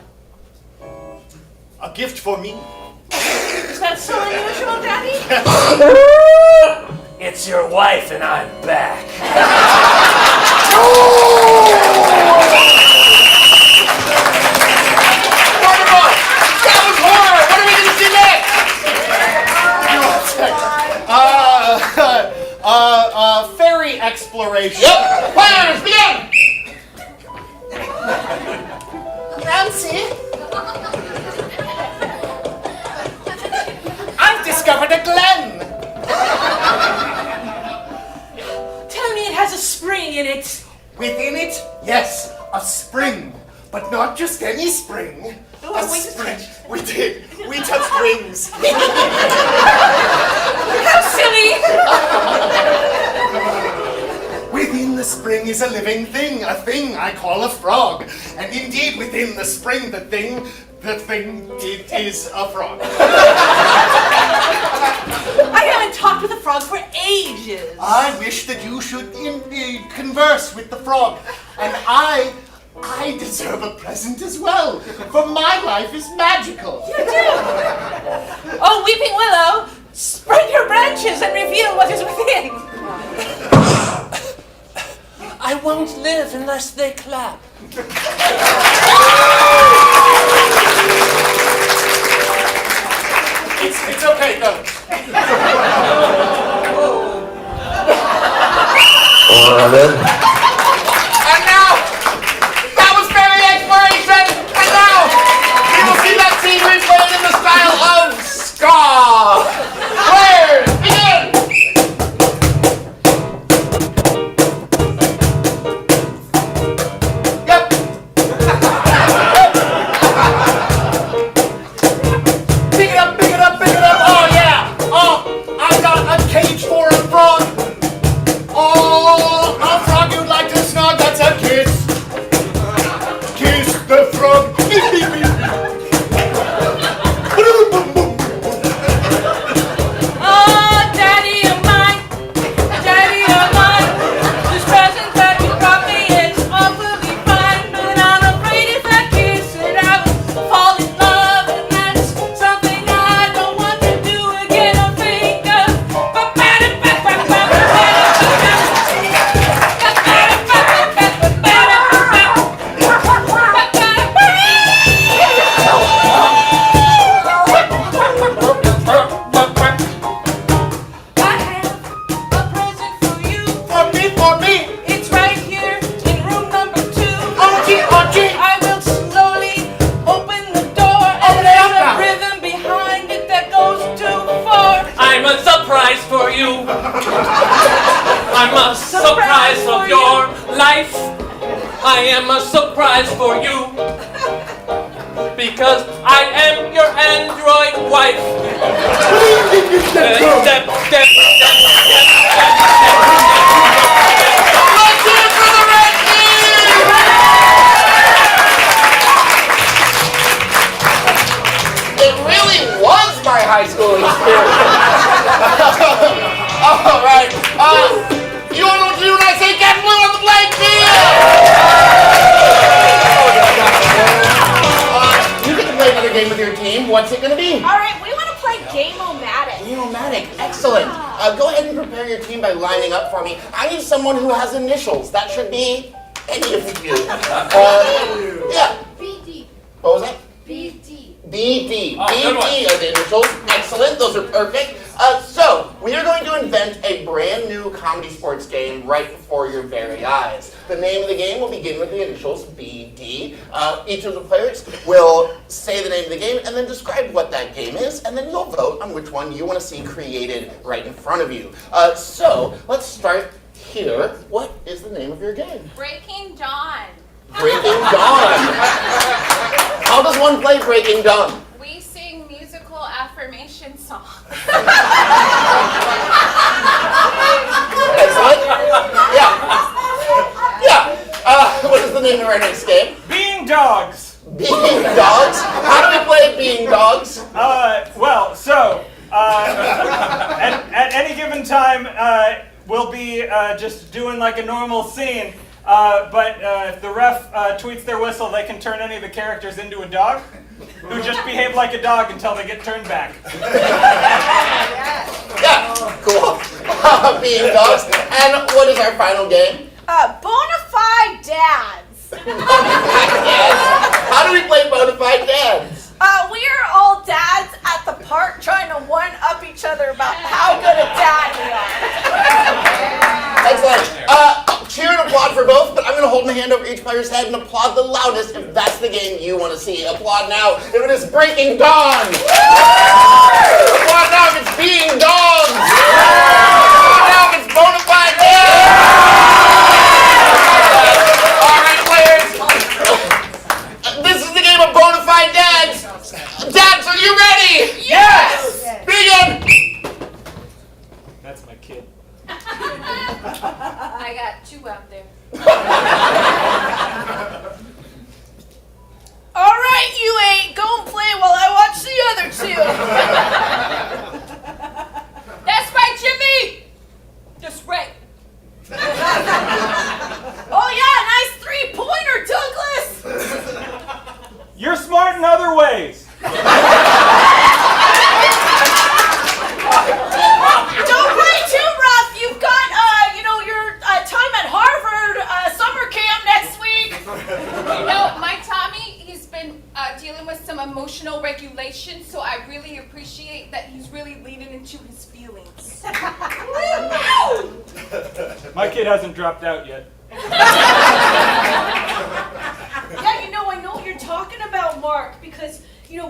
A gift for me?
Is that so unusual, Daddy?
It's your wife and I'm back.
Wonderful! That was horror! What are we going to see next?
Fairy exploration.
Yep! Players, begin!
Nancy? I've discovered a glen.
Tell me it has a spring in it.
Within it, yes, a spring. But not just any spring.
Oh,
A
wait a
spring.
second.
We did. We touched rings.
How silly!
Within the spring is a living thing, a thing I call a frog. And indeed, within the spring, the thing, it is a frog.
I haven't talked with a frog for ages.
I wish that you should converse with the frog. And I deserve a present as well, for my life is magical.
You do. Oh, Weeping Willow, spread your branches and reveal what is within.
I won't live unless they clap.
It's okay, though. And now, that was fairy exploration, and now, we will see that scene replayed in the style of ska. Players, begin! Yep. Pick it up, pick it up, pick it up. Oh, yeah. Oh, I got a cage for a frog. Oh, a frog you'd like to snug, that's a kiss. Kiss the frog.
Oh, Daddy of mine, Daddy of mine, this present that you brought me is awfully fine, but I'm afraid if I kiss it, I will fall in love, and that's something I don't want to do again or think of. I have a present for you.
For me.
It's right here in room number 2.
Archie.
I will slowly open the door, and
Open it
there's
up
a
now.
rhythm behind it that goes too far.
I'm a surprise for you. I'm a surprise of your life. I am a surprise for you. Because I am your android wife.
Let's do it for the red team! It really was my high school experience. All right. You want to know what to do when I say get blue on the blank field? You get to play another game with your team. What's it going to be?
All right, we want to play Game-O-Matic.
Game-O-Matic. Excellent. Go ahead and prepare your team by lining up for me. I need someone who has initials. That should be any of you. Yeah.
BD.
What was that?
BD.
BD.
Oh, good one.
BD are the initials. Excellent. Those are perfect. So, we are going to invent a brand new comedy sports game right before your very eyes. The name of the game will begin with the initials BD. Each of the players will say the name of the game and then describe what that game is, and then you'll vote on which one you want to see created right in front of you. So, let's start here. What is the name of your game?
Breaking Dawn.
Breaking Dawn. How does one play Breaking Dawn?
We sing musical affirmation songs.
Excellent. Yeah. What is the name of our next game?
Being dogs.
Being dogs? How do we play being dogs?
At any given time, we'll be just doing like a normal scene. But if the ref tweets their whistle, they can turn any of the characters into a dog who just behave like a dog until they get turned back.
Yeah, cool. Being dogs. And what is our final game?
Bonafide dads.
How do we play Bonafide Dads?
We are all dads at the park trying to one-up each other about how good a dad we are.
Excellent. Cheer and applaud for both, but I'm going to hold my hand over each player's head and applaud the loudest if that's the game you want to see. Applaud now if it is Breaking Dawn. Applaud now if it's Being Dogs. Applaud now if it's Bonafide Dads. All right, players. This is the game of Bonafide Dads. Dads, are you ready?
Yes!
Begin.
That's my kid.
I got two out there.
All right, you eight, go and play while I watch the other two.
That's right, Jimmy! That's right.
Oh yeah, nice three-pointer, Douglas.
You're smart in other ways.
Don't play too rough. You've got, your time at Harvard summer camp next week.
You know, my Tommy, he's been dealing with some emotional regulation, so I really appreciate that he's really leaning into his feelings.
My kid hasn't dropped out yet.
Yeah, I know what you're talking about, Mark, because,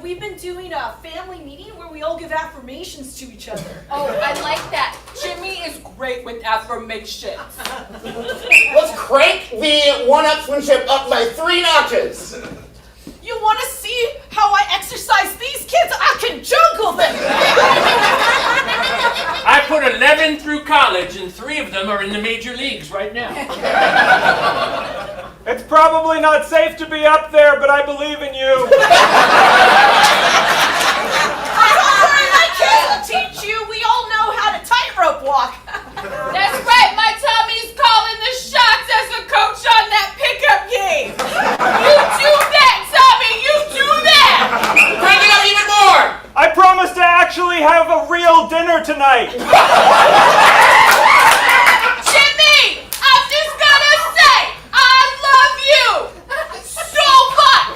we've been doing a family meeting where we all give affirmations to each other.
Oh, I like that. Jimmy is great with affirmations.
Let's crank the one-upsmanship up by 3 notches.
You want to see how I exercise these kids? I can juggle them.
I put 11 through college, and 3 of them are in the major leagues right now.
It's probably not safe to be up there, but I believe in you.
Don't worry, my kids will teach you. We all know how to tightrope walk.
That's right, my Tommy's calling the shots as a coach on that pickup game. You do that, Tommy, you do that.
Crank it up even more.
I promise to actually have a real dinner tonight.
Jimmy, I'm just gonna say, I love you so much.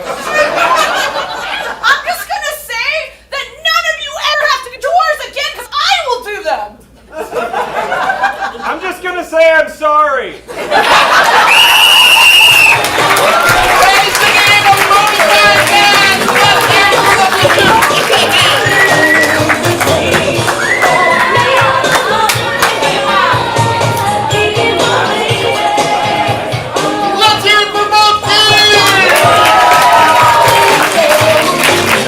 I'm just going to say that none of you ever have to do chores again because I will do them.
I'm just gonna say I'm sorry.
Raise the game of Bonafide Dads. Let's hear it for Let's hear it for both teams.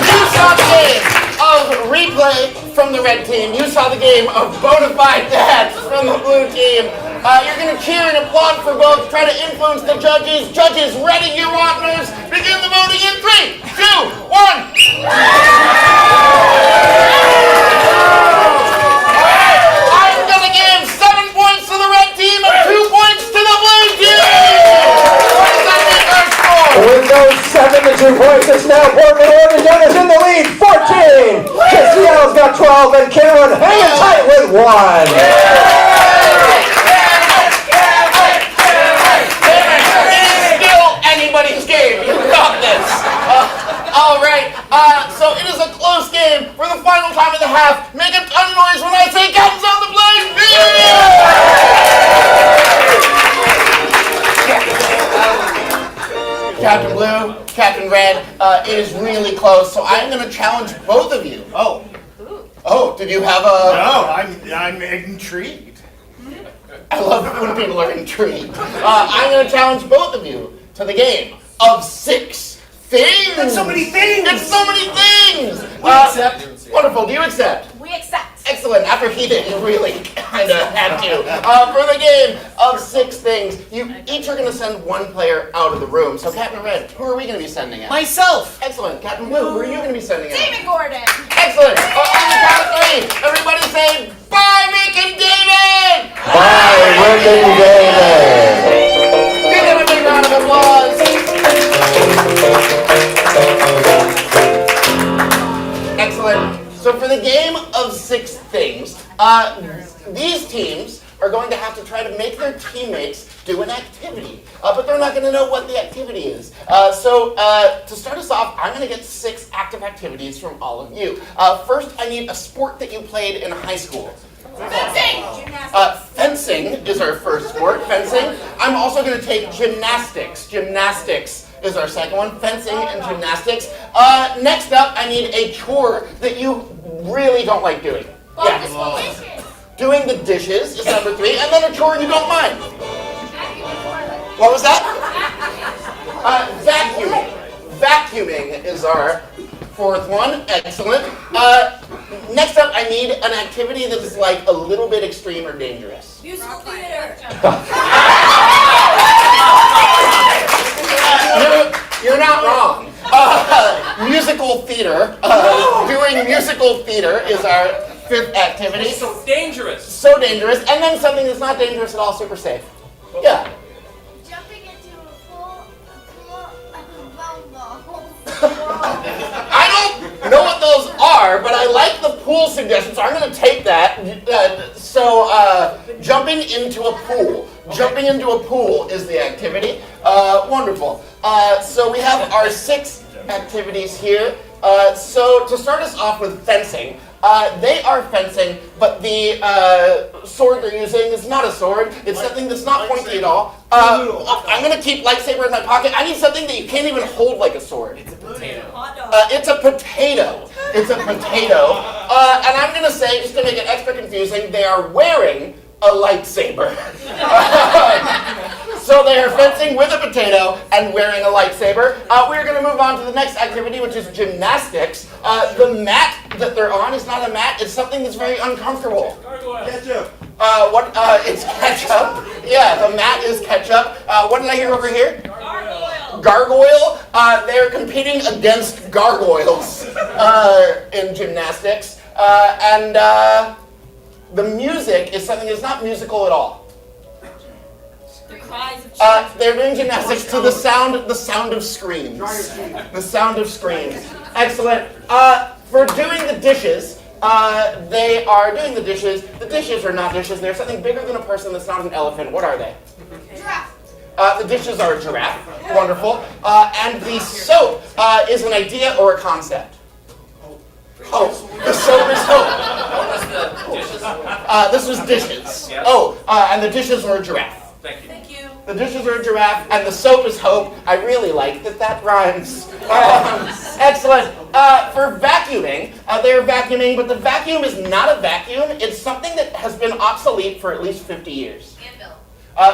You saw the game of replay from the red team. You saw the game of Bonafide Dads from the blue team. You're going to cheer and applaud for both. Try to influence the judges. Judges, ready your waters. Begin the voting in 3, 2, 1. I'm going to give 7 points to the red team and 2 points to the blue team. What does that make our score?
With those 7-2 points, it's now Portland, Oregon is in the lead, 14. Seattle's got 12, and Cameron hanging tight with 1.
Anybody's game. You got this. All right. So it is a close game. For the final time of the half, make a ton of noise when I say Captain's on the plane. Captain Blue, Captain Red, it is really close. So I'm going to challenge both of you. Oh, did you have a...
No, I'm intrigued.
I love it when people are intrigued. I'm going to challenge both of you to the game of 6 things.
That's so many things.
It's so many things.
We accept.
Wonderful. Do you accept?
We accept.
Excellent. After he did, you really kind of had to. For the game of 6 things, you each are going to send one player out of the room. So, Captain Red, who are we going to be sending out?
Myself!
Excellent. Captain Blue, who are you going to be sending out?
David Gordon.
Excellent. On the count of 3, everybody say, bye, Rick and David!
Bye, Rick and David.
Give them a big round of applause. Excellent. So for the game of 6 things, these teams are going to have to try to make their teammates do an activity, but they're not going to know what the activity is. So to start us off, I'm going to get 6 active activities from all of you. First, I need a sport that you played in high school.
Fencing.
Fencing is our first sport, fencing. I'm also going to take gymnastics. Gymnastics is our second one, fencing and gymnastics. Next up, I need a chore that you really don't like doing. Yeah. Doing the dishes is number 3, and then a chore you don't mind. What was that? Vacuuming. Vacuuming is our 4th one. Excellent. Next up, I need an activity that is like a little bit extreme or dangerous.
Musical theater.
You're not wrong. Musical theater. Doing musical theater is our 5th activity.
So dangerous.
So dangerous. And then something that's not dangerous at all, super safe. Yeah.
Jumping into a pool
I don't know what those are, but I like the pool suggestion, so I'm going to take that. Jumping into a pool. Jumping into a pool is the activity. Wonderful. So we have our 6 activities here. So to start us off with fencing, they are fencing, but the sword they're using is not a sword. It's something that's not pointy at all. I'm going to keep lightsaber in my pocket. I need something that you can't even hold like a sword. It's a potato. It's a potato. It's a potato. And I'm going to say, just to make it extra confusing, they are wearing a lightsaber. So they are fencing with a potato and wearing a lightsaber. We're going to move on to the next activity, which is gymnastics. The mat that they're on is not a mat. It's something that's very uncomfortable.
Ketchup.
It's ketchup. Yeah, the mat is ketchup. What did I hear over here? Gargoyle. They're competing against gargoyles in gymnastics. The music is something that's not musical at all.
The cries of children.
They're doing gymnastics to the sound of screams. The sound of screams. Excellent. For doing the dishes, they are doing the dishes. The dishes are not dishes. They're something bigger than a person that's not an elephant. What are they?
Giraffe.
The dishes are a giraffe. Wonderful. And the soap is an idea or a concept. Oh, the soap is hope.
What was the dishes?
This was dishes.
Yes.
Oh, and the dishes were a giraffe.
Thank you.
Thank you.
The dishes are a giraffe, and the soap is hope. I really like that rhymes. Excellent. For vacuuming, they're vacuuming, but the vacuum is not a vacuum. It's something that has been obsolete for at least 50 years.
Anvil.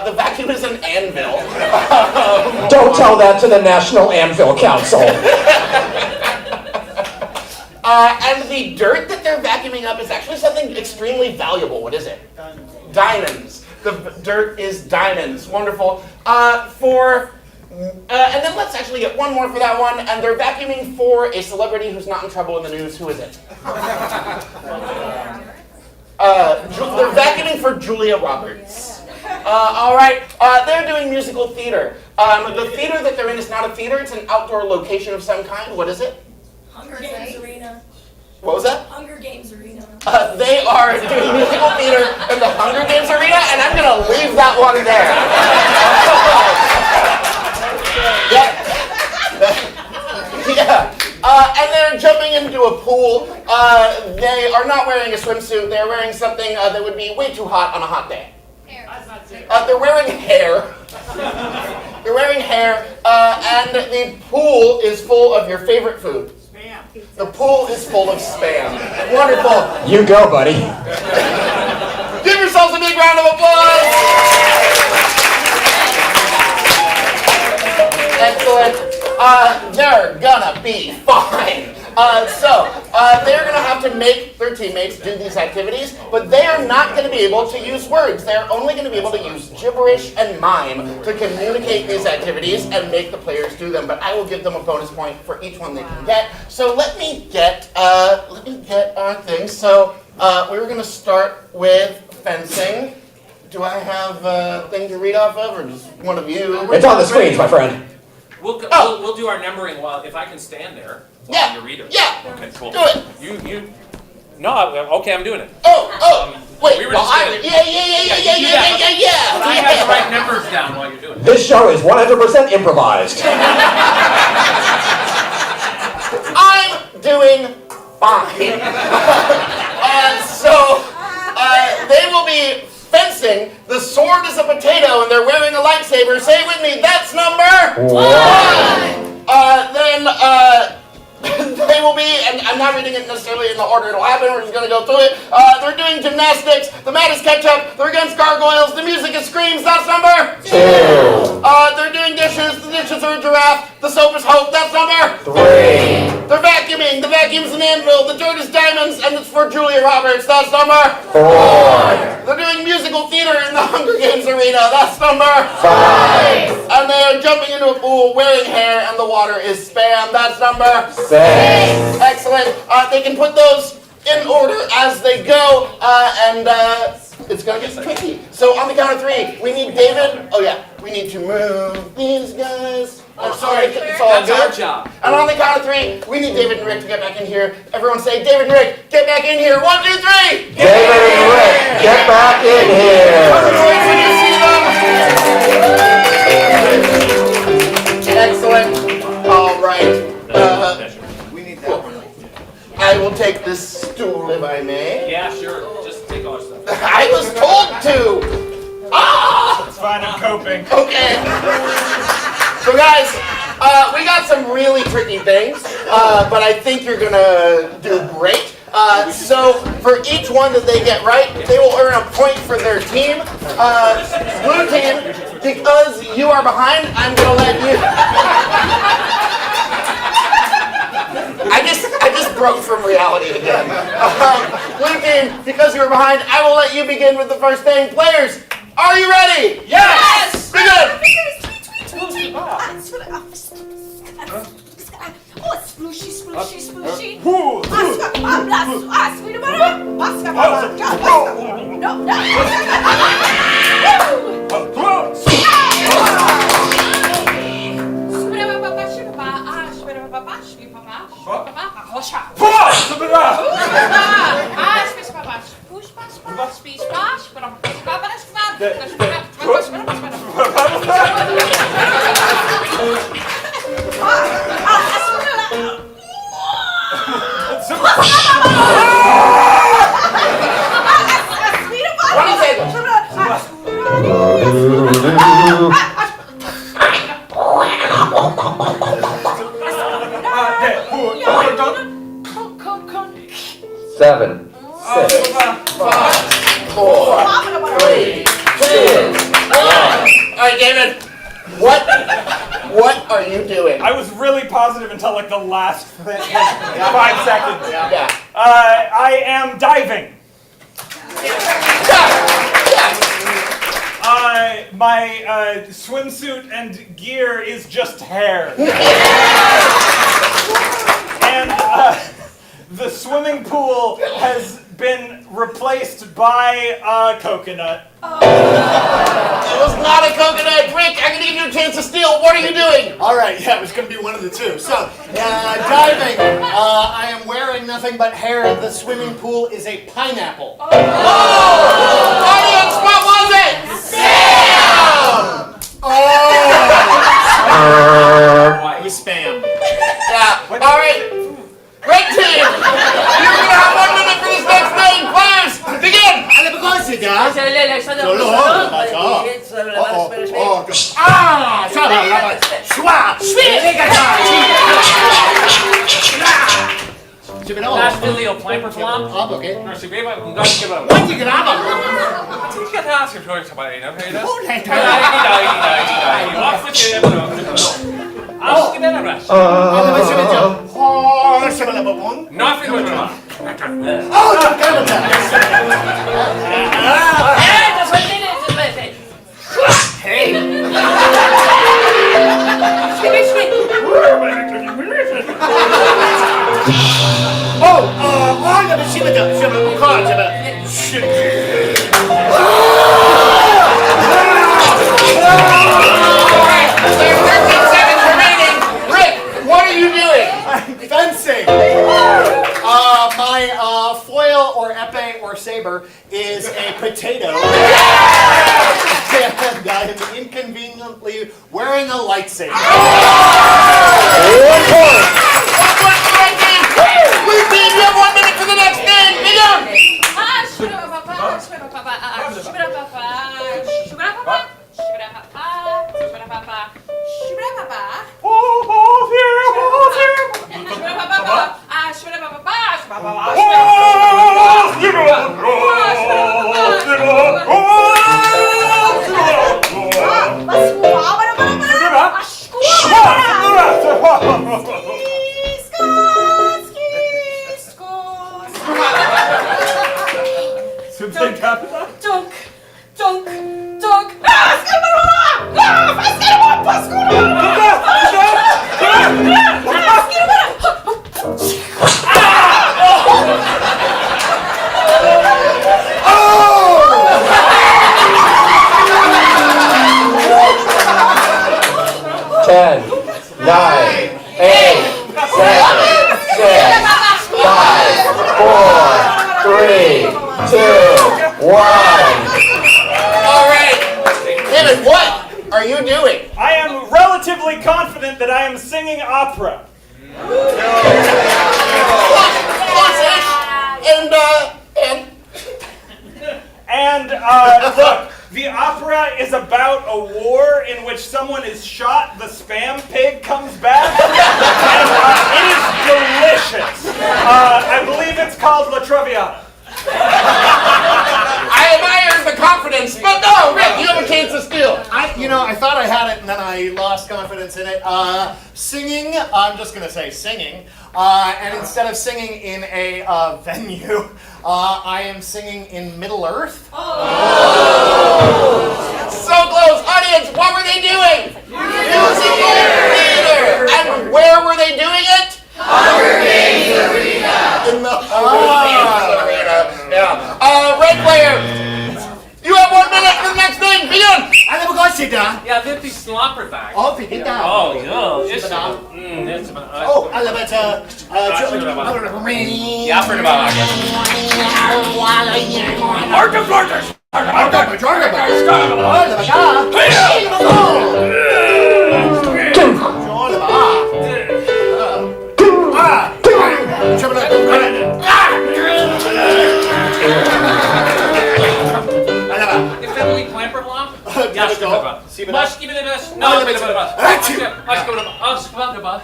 The vacuum is an anvil.
Don't tell that to the National Anvil Council.
And the dirt that they're vacuuming up is actually something extremely valuable. What is it? Diamonds. The dirt is diamonds. Wonderful. And then let's actually get one more for that one. And they're vacuuming for a celebrity who's not in trouble in the news. Who is it? They're vacuuming for Julia Roberts. All right. They're doing musical theater. The theater that they're in is not a theater. It's an outdoor location of some kind. What is it?
Hunger Games Arena.
What was that?
Hunger Games Arena.
They are doing musical theater in the Hunger Games arena, and I'm going to leave that one there. And they're jumping into a pool. They are not wearing a swimsuit. They're wearing something that would be way too hot on a hot day. They're wearing hair. They're wearing hair, and the pool is full of your favorite food. The pool is full of Spam. Wonderful.
You go, buddy.
Give yourselves a big round of applause. Excellent. They're gonna be fine. they're going to have to make their teammates do these activities, but they are not going to be able to use words. They're only going to be able to use gibberish and mime to communicate these activities and make the players do them. But I will give them a bonus point for each one they can get. So let me get our things. So we were going to start with fencing. Do I have a thing to read off of, or just one of you?
It's on the screens, my friend.
We'll do our numbering while, if I can stand there while you read it.
Yeah.
Okay, cool.
Do it.
You. No, okay, I'm doing it.
Wait.
We were
Well,
just gonna-
yeah.
But I have the right numbers down while you're doing it.
This show is 100% improvised.
I'm doing fine. So they will be fencing. The sword is a potato, and they're wearing a lightsaber. Say it with me. That's number 1. Then they will be, and I'm not reading it necessarily in the order it'll happen. We're just going to go through it. They're doing gymnastics. The mat is ketchup. They're against gargoyles. The music is screams. That's number
2.
They're doing dishes. The dishes are a giraffe. The soap is hope. That's number
3.
They're vacuuming. The vacuum's an anvil. The dirt is diamonds, and it's for Julia Roberts. That's number
4.
They're doing musical theater in the Hunger Games arena. That's number
5.
And they are jumping into a pool wearing hair, and the water is Spam. That's number
6.
Excellent. They can put those in order as they go, and it's going to get tricky. So on the count of 3, we need David. Oh, yeah. We need to move these guys. I'm sorry. It's all
That's
good.
our job.
And on the count of 3, we need David and Rick to get back in here. Everyone say, David and Rick, get back in here. 1, 2, 3.
David and Rick, get back in here.
Excellent. All right.
We need that one.
I will take this stool if I may.
Yeah, sure. Just take all our stuff.
I was told to. Ah!
It's fine, I'm coping.
Okay. So guys, we got some really tricky things, but I think you're gonna do great. So for each one that they get right, they will earn a point for their team. Blue team, because you are behind, I'm gonna let you. I just broke from reality again. Blue team, because you're behind, I will let you begin with the first thing. Players, are you ready?
Yes!
Begin!
Oh, splooshy, splooshy, splooshy.
Whoo!
Seven, 6,
5, 4, 3, 2, 1. All right, David. What are you doing?
I was really positive until like the last 5 seconds.
Yeah.
I am diving. My swimsuit and gear is just hair. And the swimming pool has been replaced by a coconut.
It was not a coconut. Rick, I'm going to give you a chance to steal. What are you doing?
All right, yeah, it was going to be one of the two. So, diving. I am wearing nothing but hair. The swimming pool is a pineapple.
Audience, what was it? Sam!
It was spam.
Yeah. All right. Red team, you're going to have 1 minute for this next thing. Players, begin.
Naast de Leo Pijpervlam.
Oké.
Maar ze weet wat een dansje wel.
Wat je gedaan hebt?
Ik ga het haast gezorgd hebben. Weet je dat?
Oh, nee.
Wacht wat je hebt. Als je bent er was. Nothing was
There's 13 seconds remaining. Rick, what are you doing?
Fencing. My foil or epee or saber is a potato. And I am inconveniently wearing a lightsaber.
1 point.
Blue team, you have 1 minute for the next game. Begin.
Dunk, dunk, dunk.
Ten, 9, 8, 7, 6, 5, 4, 3, 2, 1.
All right. David, what are you doing?
I am relatively confident that I am singing opera. And look, the opera is about a war in which someone is shot, the spam pig comes back, and it is delicious. I believe it's called La Traviata.
I admire the confidence, but no, Rick, you have a chance to steal.
I thought I had it and then I lost confidence in it. Singing, I'm just going to say singing. And instead of singing in a venue, I am singing in Middle Earth.
So close. Audience, what were they doing? Musical theater. And where were they doing it? Hunger Games Arena. In the Hunger Games Arena. Yeah. Red player, you have 1 minute for the next thing. Begin.
Ja, dit is slapperdag.
Oh, vind je dat?
Oh, ja. Is het? Dit is een...
Oh, alle met
Ja, voor de baan. Harde vlorters! Family clamper block? Ja, skibberba. Maar skibberba. No, skibberba. Skibberba.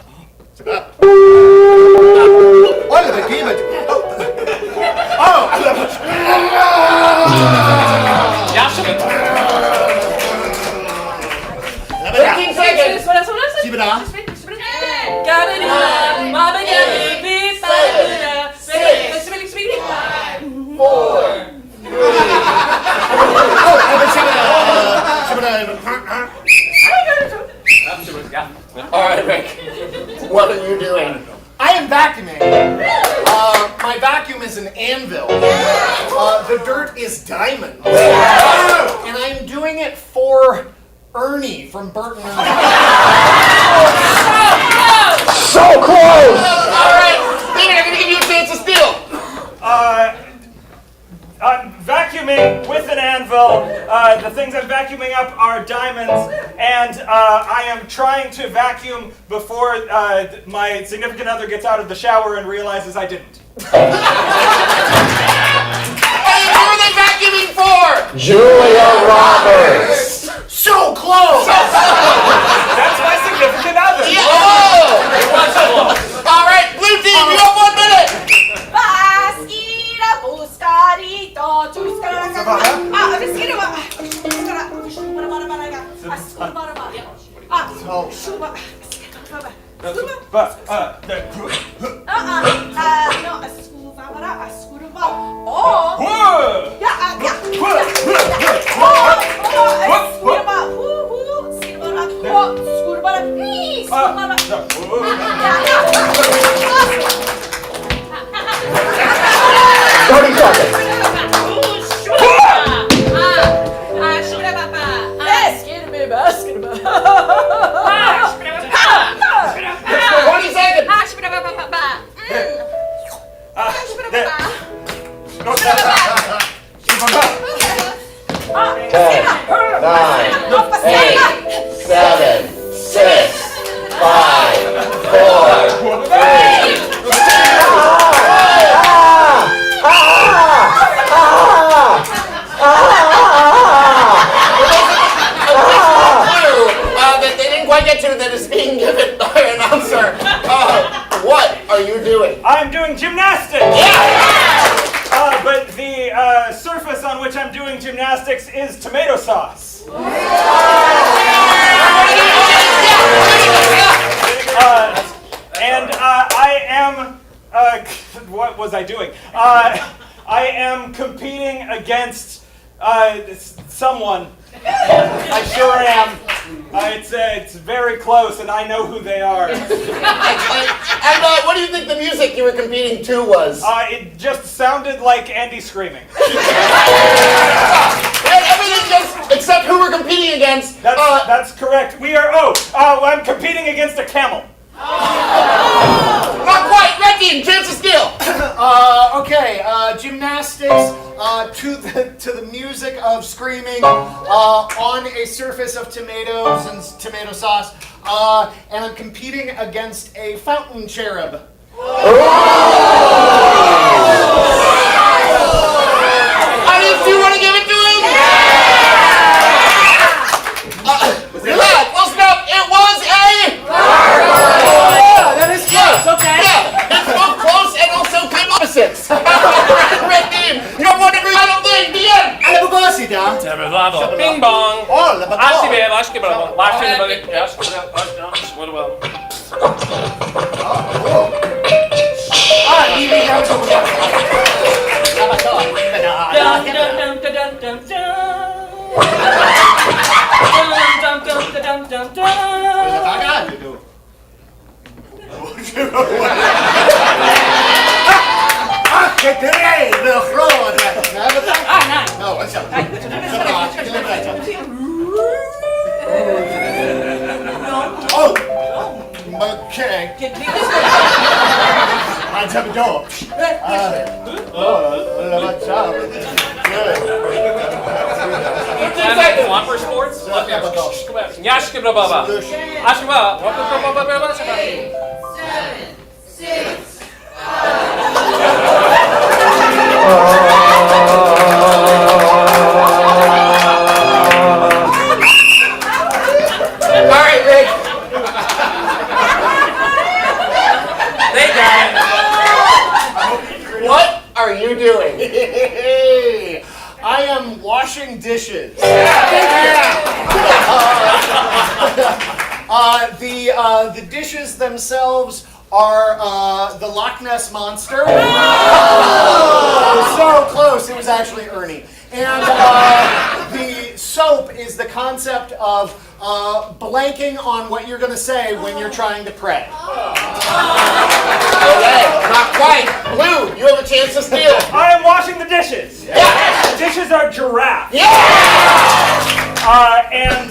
Ja, skibberba.
15 seconds. All right, Rick. What are you doing?
I am vacuuming. My vacuum is an anvil. The dirt is diamond. And I'm doing it for Ernie from Burton.
So close!
All right, David, I'm going to give you a chance to steal.
I'm vacuuming with an anvil. The things I'm vacuuming up are diamonds, and I am trying to vacuum before my significant other gets out of the shower and realizes I didn't.
Hey, who are they vacuuming for?
Julia Roberts!
So close!
That's my significant other.
Yeah. Oh! All right, blue team, you have 1 minute. information that is being given by our announcer. What are you doing?
I'm doing gymnastics.
Yeah!
But the surface on which I'm doing gymnastics is tomato sauce. And I am, what was I doing? I am competing against someone. I sure am. It's very close, and I know who they are.
And what do you think the music you were competing to was?
It just sounded like Andy screaming.
Everything just, except who we're competing against.
That's correct. We are, I'm competing against a camel.
Not quite. Red team, chance to steal.
Okay, gymnastics to the music of screaming on a surface of tomatoes and tomato sauce, and I'm competing against a fountain cherub.
Audience, do you want to give it to him? Yeah, close enough. It was a...
Yeah, that is close. Okay.
Yeah, it's both close and also kind of opposites. Red team, you're one of your final thing. The end.
Bing bong.
Oh, la
Aşkı be, aşkı be. Aşkı be, aşkı be. What about?
Oh, okay. Let's have a go.
Flopper sports? Yashka blah blah blah. Aşkı be.
All right, Rick.
They got it.
What are you doing?
I am washing dishes. The dishes themselves are the Loch Ness Monster. So close, it was actually Ernie. And the soap is the concept of blanking on what you're going to say when you're trying to pray.
Okay, not quite. Blue, you have a chance to steal.
I am washing the dishes.
Yeah.
The dishes are giraffe.
Yeah!
And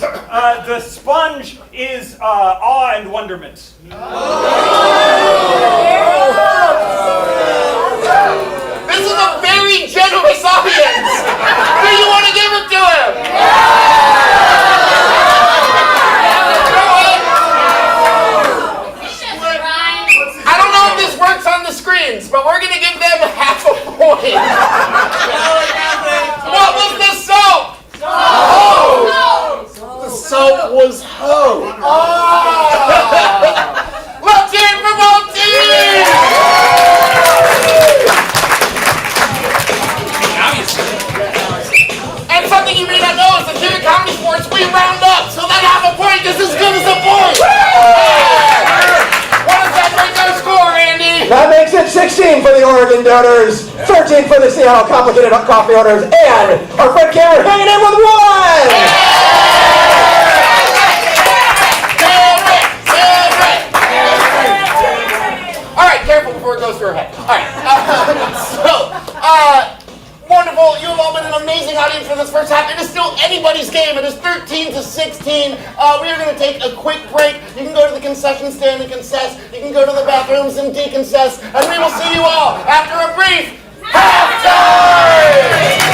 the sponge is awe and wonderment.
This is a very generous audience. Do you want to give it to him? I don't know if this works on the screens, but we're going to give them half a point. What was the soap? The soap was hoe. Let's hear it for both teams! And something you may not know is that here at ComedySportz we round up, so that half a point is as good as a point! What does that make our score, Andy?
That makes it 16 for the Oregon Donors, 13 for the Seattle Complicated Coffee Owners, and our friend Cameron hanging in with 1!
Alright, careful before it goes to her head. Alright, wonderful. You have all been an amazing audience for this first half. It is still anybody's game. It is 13-16. We are going to take a quick break. You can go to the concession stand and concess. You can go to the bathrooms and deconcess. And we will see you all after a brief halftime!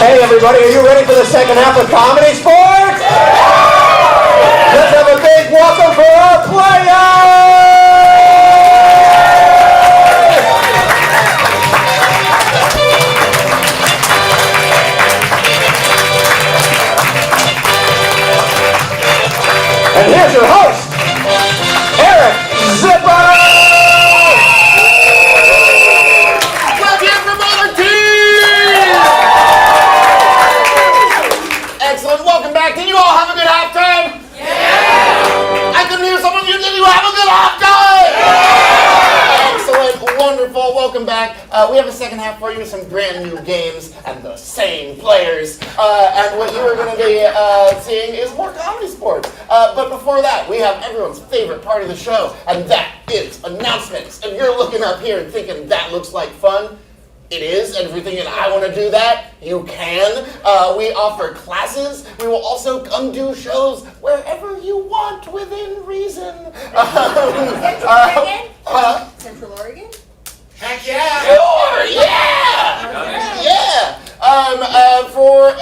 Hey everybody, are you ready for the second half of Comedy Sports? Let's have a big welcome for our players! And here's your host, Eric Zipper!
Let's hear from our team! Excellent. Welcome back. Did you all have a good halftime? Yeah! I couldn't hear some of you. Did you have a good halftime? Yeah! Excellent. Wonderful. Welcome back. We have a second half for you with some brand new games and the same players. And what you are going to be seeing is more comedy sports. But before that, we have everyone's favorite part of the show, and that is announcements. If you're looking up here and thinking that looks like fun, it is, and if you're thinking, I want to do that, you can. We offer classes. We will also come do shows wherever you want within reason.
Central Oregon?
Heck yeah!
Sure, yeah! Yeah! For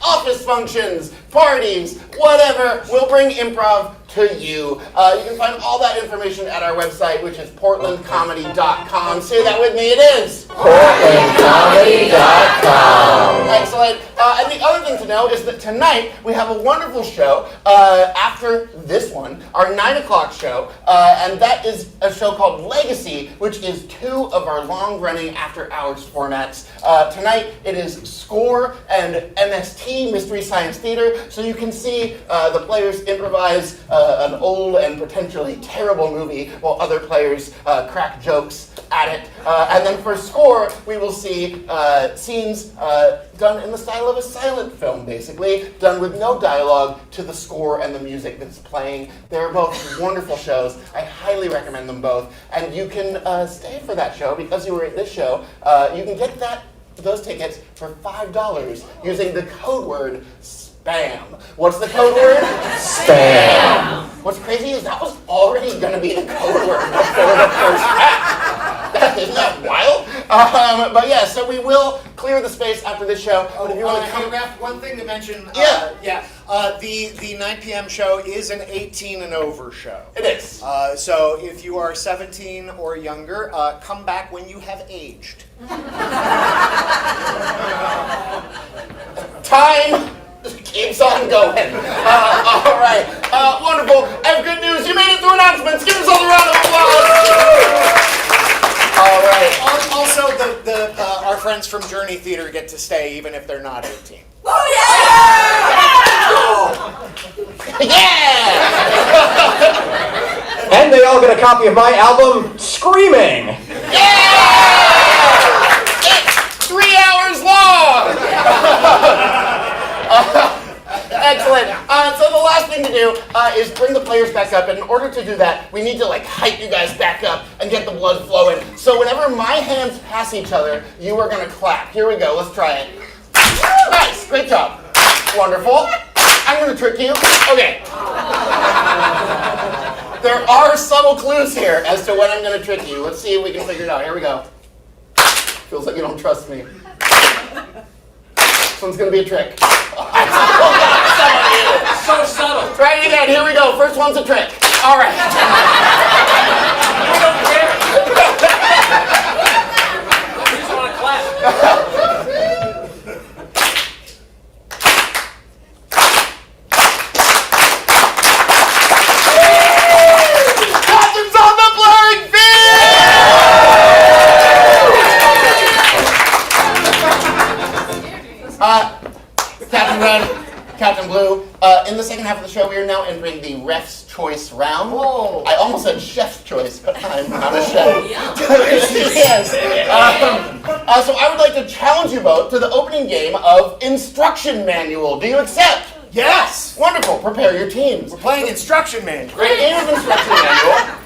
office functions, parties, whatever, we'll bring improv to you. You can find all that information at our website, which is portlandcomedy.com. Say that with me, it is portlandcomedy.com. Excellent. And the other thing to know is that tonight we have a wonderful show after this one, our 9 o'clock show, and that is a show called Legacy, which is 2 of our long-running after-hours formats. Tonight it is Score and MST, Mystery Science Theater, so you can see the players improvise an old and potentially terrible movie while other players crack jokes at it. And then for Score, we will see scenes done in the style of a silent film, basically, done with no dialogue to the score and the music that's playing. They're both wonderful shows. I highly recommend them both. And you can stay for that show because you were at this show. You can get those tickets for $5 using the code word SPAM. What's the code word? SPAM. What's crazy is that was already going to be the code word before the first half. Isn't that wild? But yeah, so we will clear the space after this show. But if you want to come,
Raph, one thing to mention.
Yeah.
The 9 p.m. show is an 18 and over show.
It is.
So if you are 17 or younger, come back when you have aged.
Time keeps on going. All right. Wonderful. I have good news. You made it through announcements. Give yourselves a round of applause. All right.
Also, our friends from Journey Theater get to stay even if they're not 18.
Oh yeah!
Yeah!
And they all get a copy of my album, Screaming!
Yeah! It's 3 hours long! Excellent. So the last thing to do is bring the players back up, and in order to do that, we need to hype you guys back up and get the blood flowing. So whenever my hands pass each other, you are gonna clap. Here we go, let's try it. Nice, great job. Wonderful. I'm gonna trick you. Okay. There are subtle clues here as to when I'm gonna trick you. Let's see if we can figure it out. Here we go. Feels like you don't trust me. This one's gonna be a trick.
So subtle.
Try it again. Here we go. First one's a trick. All right.
I don't care. I just want to clap.
second half of the show, we are now entering the ref's choice round.
Whoa.
I almost said chef's choice, but I'm not a chef. Yes. So I would like to challenge you both to the opening game of Instruction Manual. Do you accept?
Yes!
Wonderful. Prepare your teams.
We're playing Instruction Manual.
Great game of Instruction Manual.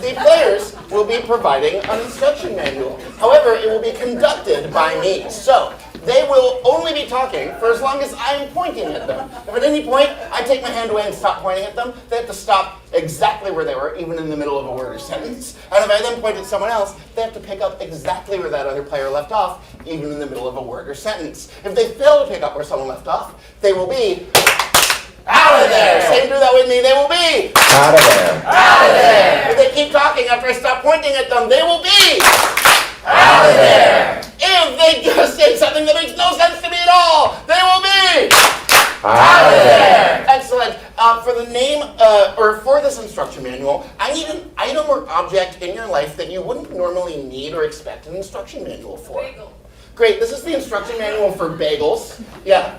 The players will be providing an instruction manual. However, it will be conducted by me. So, they will only be talking for as long as I'm pointing at them. If at any point I take my hand away and stop pointing at them, they have to stop exactly where they were, even in the middle of a word or sentence. And if I then point at someone else, they have to pick up exactly where that other player left off, even in the middle of a word or sentence. If they fail to pick up where someone left off, they will be out of there. Same, do that with me. They will be
Out of there.
out of there. If they keep talking after I stop pointing at them, they will be out of there. If they just say something that makes no sense to me at all, they will be out of there. Excellent. For the name, or for this instruction manual, I need an item or object in your life that you wouldn't normally need or expect an instruction manual for.
Bagel.
Great. This is the instruction manual for bagels. Yeah,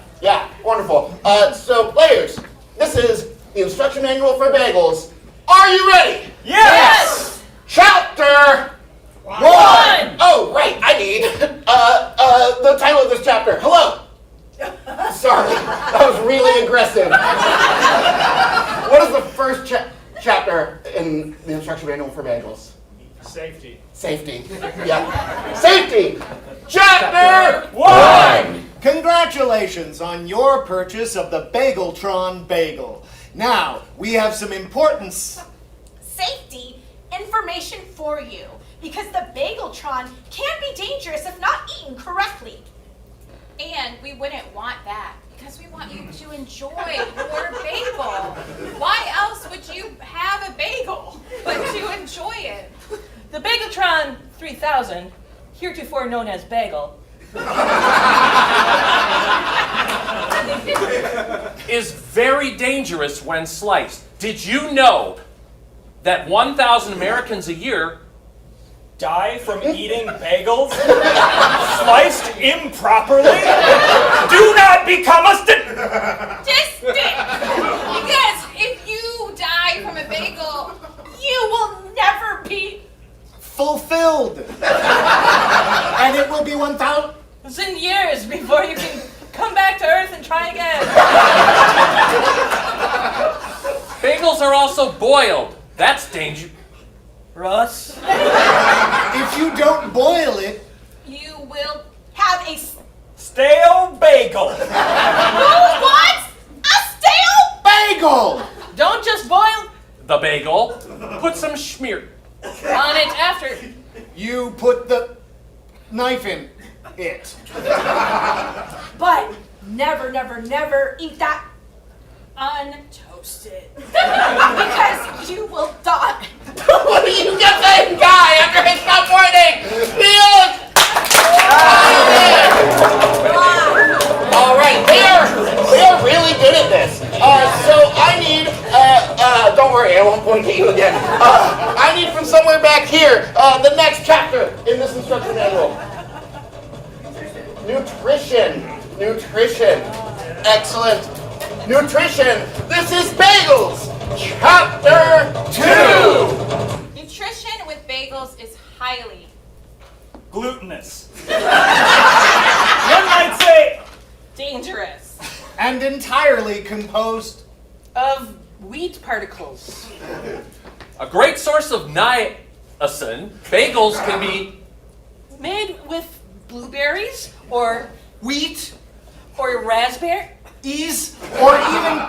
wonderful. So, players, this is the instruction manual for bagels. Are you ready?
Yes!
Chapter 1! Oh, right, I need the title of this chapter. Hello! Sorry, that was really aggressive. What is the first chapter in the instruction manual for bagels?
Safety.
Safety. Yeah. Safety! Chapter
1!
Congratulations on your purchase of the Bageltron bagel. Now, we have some important
Safety information for you, because the Bageltron can be dangerous if not eaten correctly.
And we wouldn't want that because we want you to enjoy your bagel. Why else would you have a bagel but to enjoy it?
The Bageltron 3000, heretofore known as Bagel,
Is very dangerous when sliced. Did you know that 1,000 Americans a year
Die from eating bagels? Sliced improperly? Do not become a
Distant! Because if you die from a bagel,
You will never be.
fulfilled. And it will be 1,000.
It's in years before you can come back to Earth and try again.
bagels are also boiled. That's dangerous.
Russ?
If you don't boil it,
You will have a.
stale bagel.
Who wants a stale?
bagel.
Don't just boil
The bagel. Put some schmear.
on it after.
You put the knife in it.
But never, never, never eat that untoasted. Because you will die.
What do you get that guy after I stop pointing? All right, they are really good at this. So I need, don't worry, I won't point at you again. I need from somewhere back here, the next chapter in this instruction manual. Nutrition. Excellent. Nutrition. This is bagels. Chapter 2.
nutrition with bagels is highly
Glutinous. One might say
Dangerous.
And entirely composed.
Of wheat particles.
A great source of niacin. Bagels can be
Made with blueberries or
Wheat,
or raspberry
or even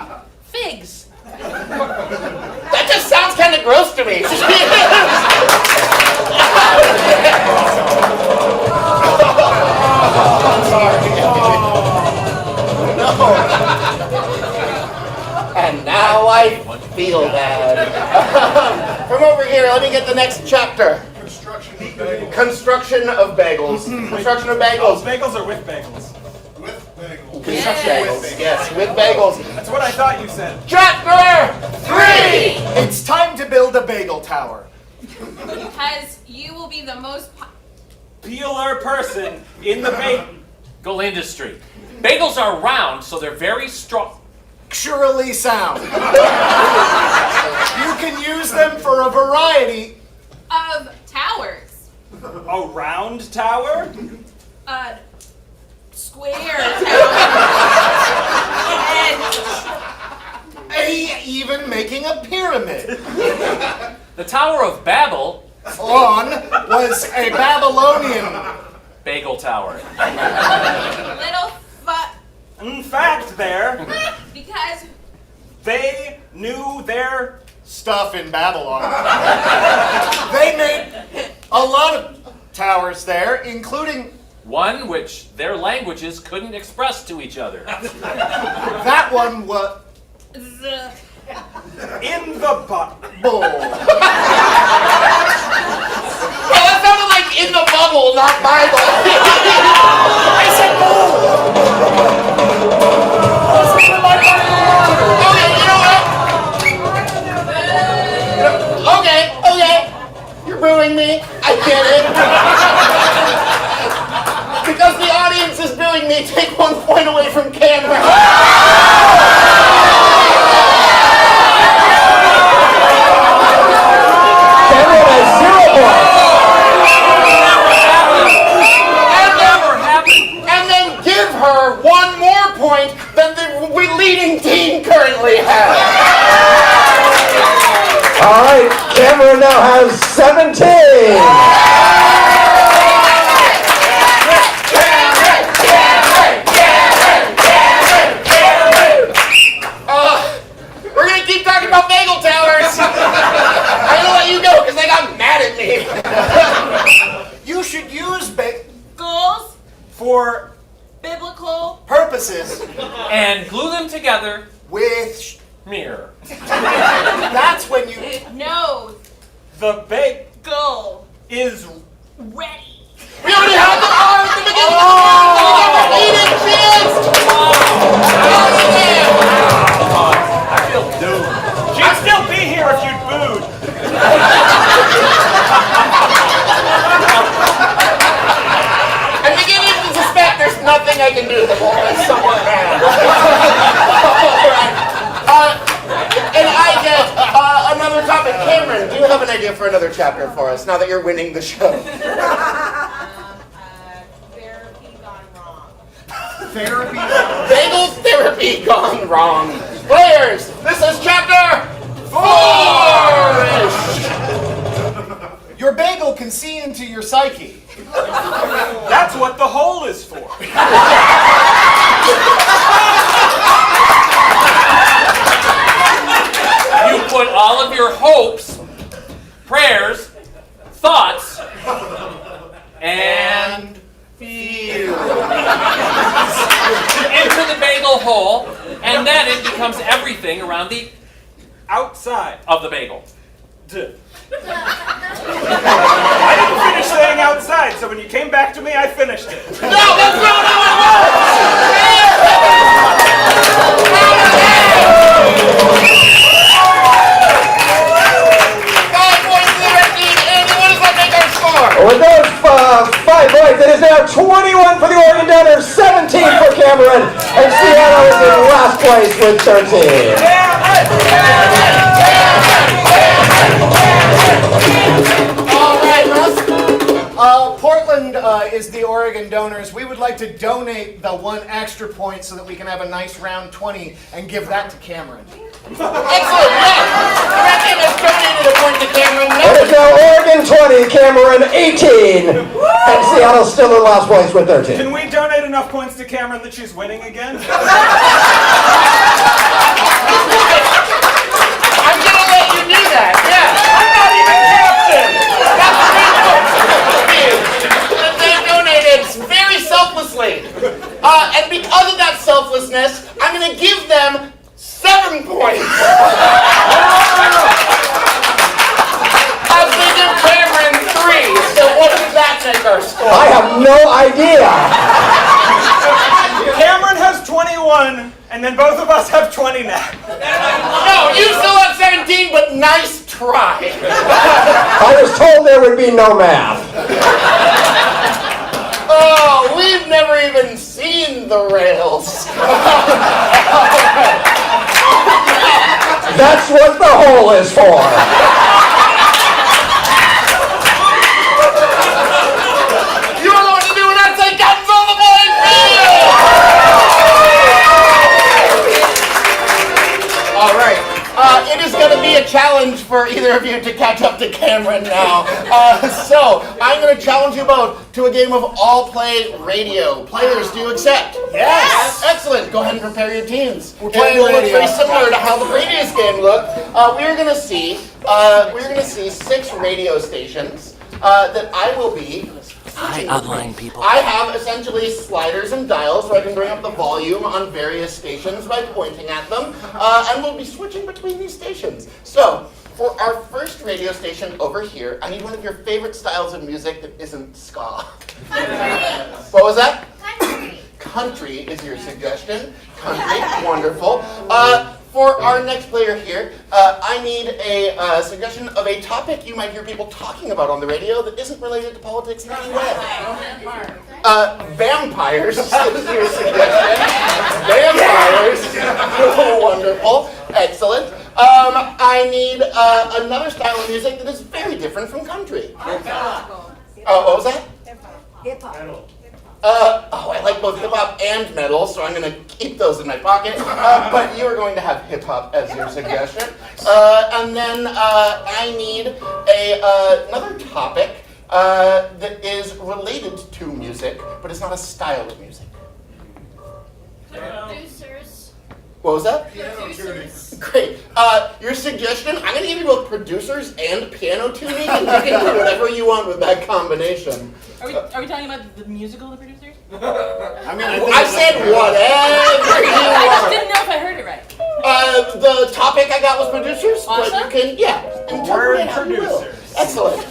figs.
That just sounds kind of gross to me. I'm sorry. No. And now I feel bad. From over here, let me get the next chapter.
Construction of bagels.
Construction of bagels. Construction of
oh,
bagels.
bagels are with bagels.
With bagels.
Construction bagels. Yes, with bagels.
That's what I thought you said.
Chapter 3.
It's time to build a bagel tower.
because you will be the most
Peeler person in the bagel.
industry. Bagels are round, so they're very strong.
structurally sound. You can use them for a variety.
Of towers.
A round tower?
A square tower.
Even making a pyramid.
The Tower of Babel,
On was a Babylonian.
bagel tower.
Little
In fact, there,
because
they knew their
Stuff in Babylon. They made a lot of towers there, including
One which their languages couldn't express to each other.
that one was
the
in the butt.
bull.
Well, that sounded like in the bubble, not Bible. I said Okay, you know what? Okay. You're booing me. I get it. Because the audience is booing me, take 1 point away from Cameron.
Cameron has 0 points.
And then give her 1 more point than the leading team currently has.
All right, Cameron now has 17.
We're gonna keep talking about bagel towers. I'm gonna let you go because they got mad at me.
You should use
goals,
For
biblical,
purposes
And glue them together,
with.
mirror.
That's when you.
nose,
the
go,
is
ready.
We already had the R at the beginning.
I feel doomed.
She'd still be here if you'd booed.
I'm beginning to suspect there's nothing I can do that won't make someone mad. And I get another topic. Cameron, do you have an idea for another chapter for us now that you're winning the show?
Therapy gone wrong.
Therapy.
Bagel therapy gone wrong. Players, this is chapter 4-ish.
Your bagel can see into your psyche.
That's what the hole is for.
You put all of your hopes, prayers, thoughts, and
Feel.
into the bagel hole, and then it becomes everything around the
Outside.
of the bagel.
I didn't finish saying outside, so when you came back to me, I finished it.
No, that's not how it
With those 5 points, it is now 21 for the Oregon Dunners, 17 for Cameron, and Seattle is in last place with 13.
All right, Russ. Portland is the Oregon donors. We would like to donate the 1 extra point so that we can have a nice round 20 and give that to Cameron.
Excellent, yes! That team has donated a point to Cameron.
It is now Oregon 20, Cameron 18, and Seattle still in last place with 13.
Can we donate enough points to Cameron that she's winning again?
I'm gonna let you do that, yeah.
I'm not even captain!
That they donated very selflessly. And because of that selflessness, I'm gonna give them 7 points. As they give Cameron 3. So what does that make our score?
I have no idea.
Cameron has 21, and then both of us have 20 now.
No, you still have 17, but nice try.
I was told there would be no math.
Oh, we've never even seen the rails.
That's what the hole is for.
You don't know what to do when I say guns on the playing field! All right. It is going to be a challenge for either of you to catch up to Cameron now. So, I'm going to challenge you both to a game of all-play radio. Players, do you accept?
Yes!
Excellent. Go ahead and prepare your teams. It
playing
will look
radio.
very similar to how the previous game looked. We're going to see 6 radio stations that I will be.
Hi, online people.
I have essentially sliders and dials where I can bring up the volume on various stations by pointing at them, and we'll be switching between these stations. So, for our first radio station over here, I need one of your favorite styles of music that isn't ska. What was that?
Country.
Country is your suggestion. Country, wonderful. For our next player here, I need a suggestion of a topic you might hear people talking about on the radio that isn't related to politics in any way. Vampires is your suggestion. Vampires. Wonderful. Excellent. I need another style of music that is very different from country. What was that?
Hip-hop.
I like both hip-hop and metal, so I'm going to keep those in my pocket. But you are going to have hip-hop as your suggestion. And then I need another topic that is related to music, but it's not a style of music.
Producers.
What was that?
Producers.
Great. Your suggestion, I'm going to give you both producers and piano tuning, and you can do whatever you want with that combination.
Are we talking about the musical The Producers?
I said whatever you
I just
want.
didn't know if I heard it right.
The topic I got was producers, but
Awesome.
you can, interpret it how you will.
producers.
Excellent.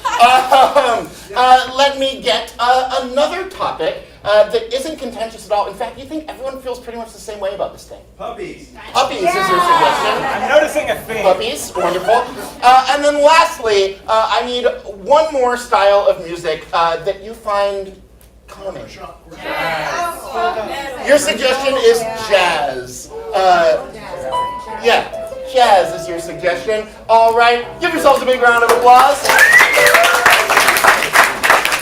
Let me get another topic that isn't contentious at all. In fact, you think everyone feels pretty much the same way about this thing.
Puppies.
Puppies is your suggestion.
I'm noticing a theme.
Puppies, wonderful. And then lastly, I need one more style of music that you find calming. Your suggestion is jazz. Jazz is your suggestion. All right, give yourselves a big round of applause.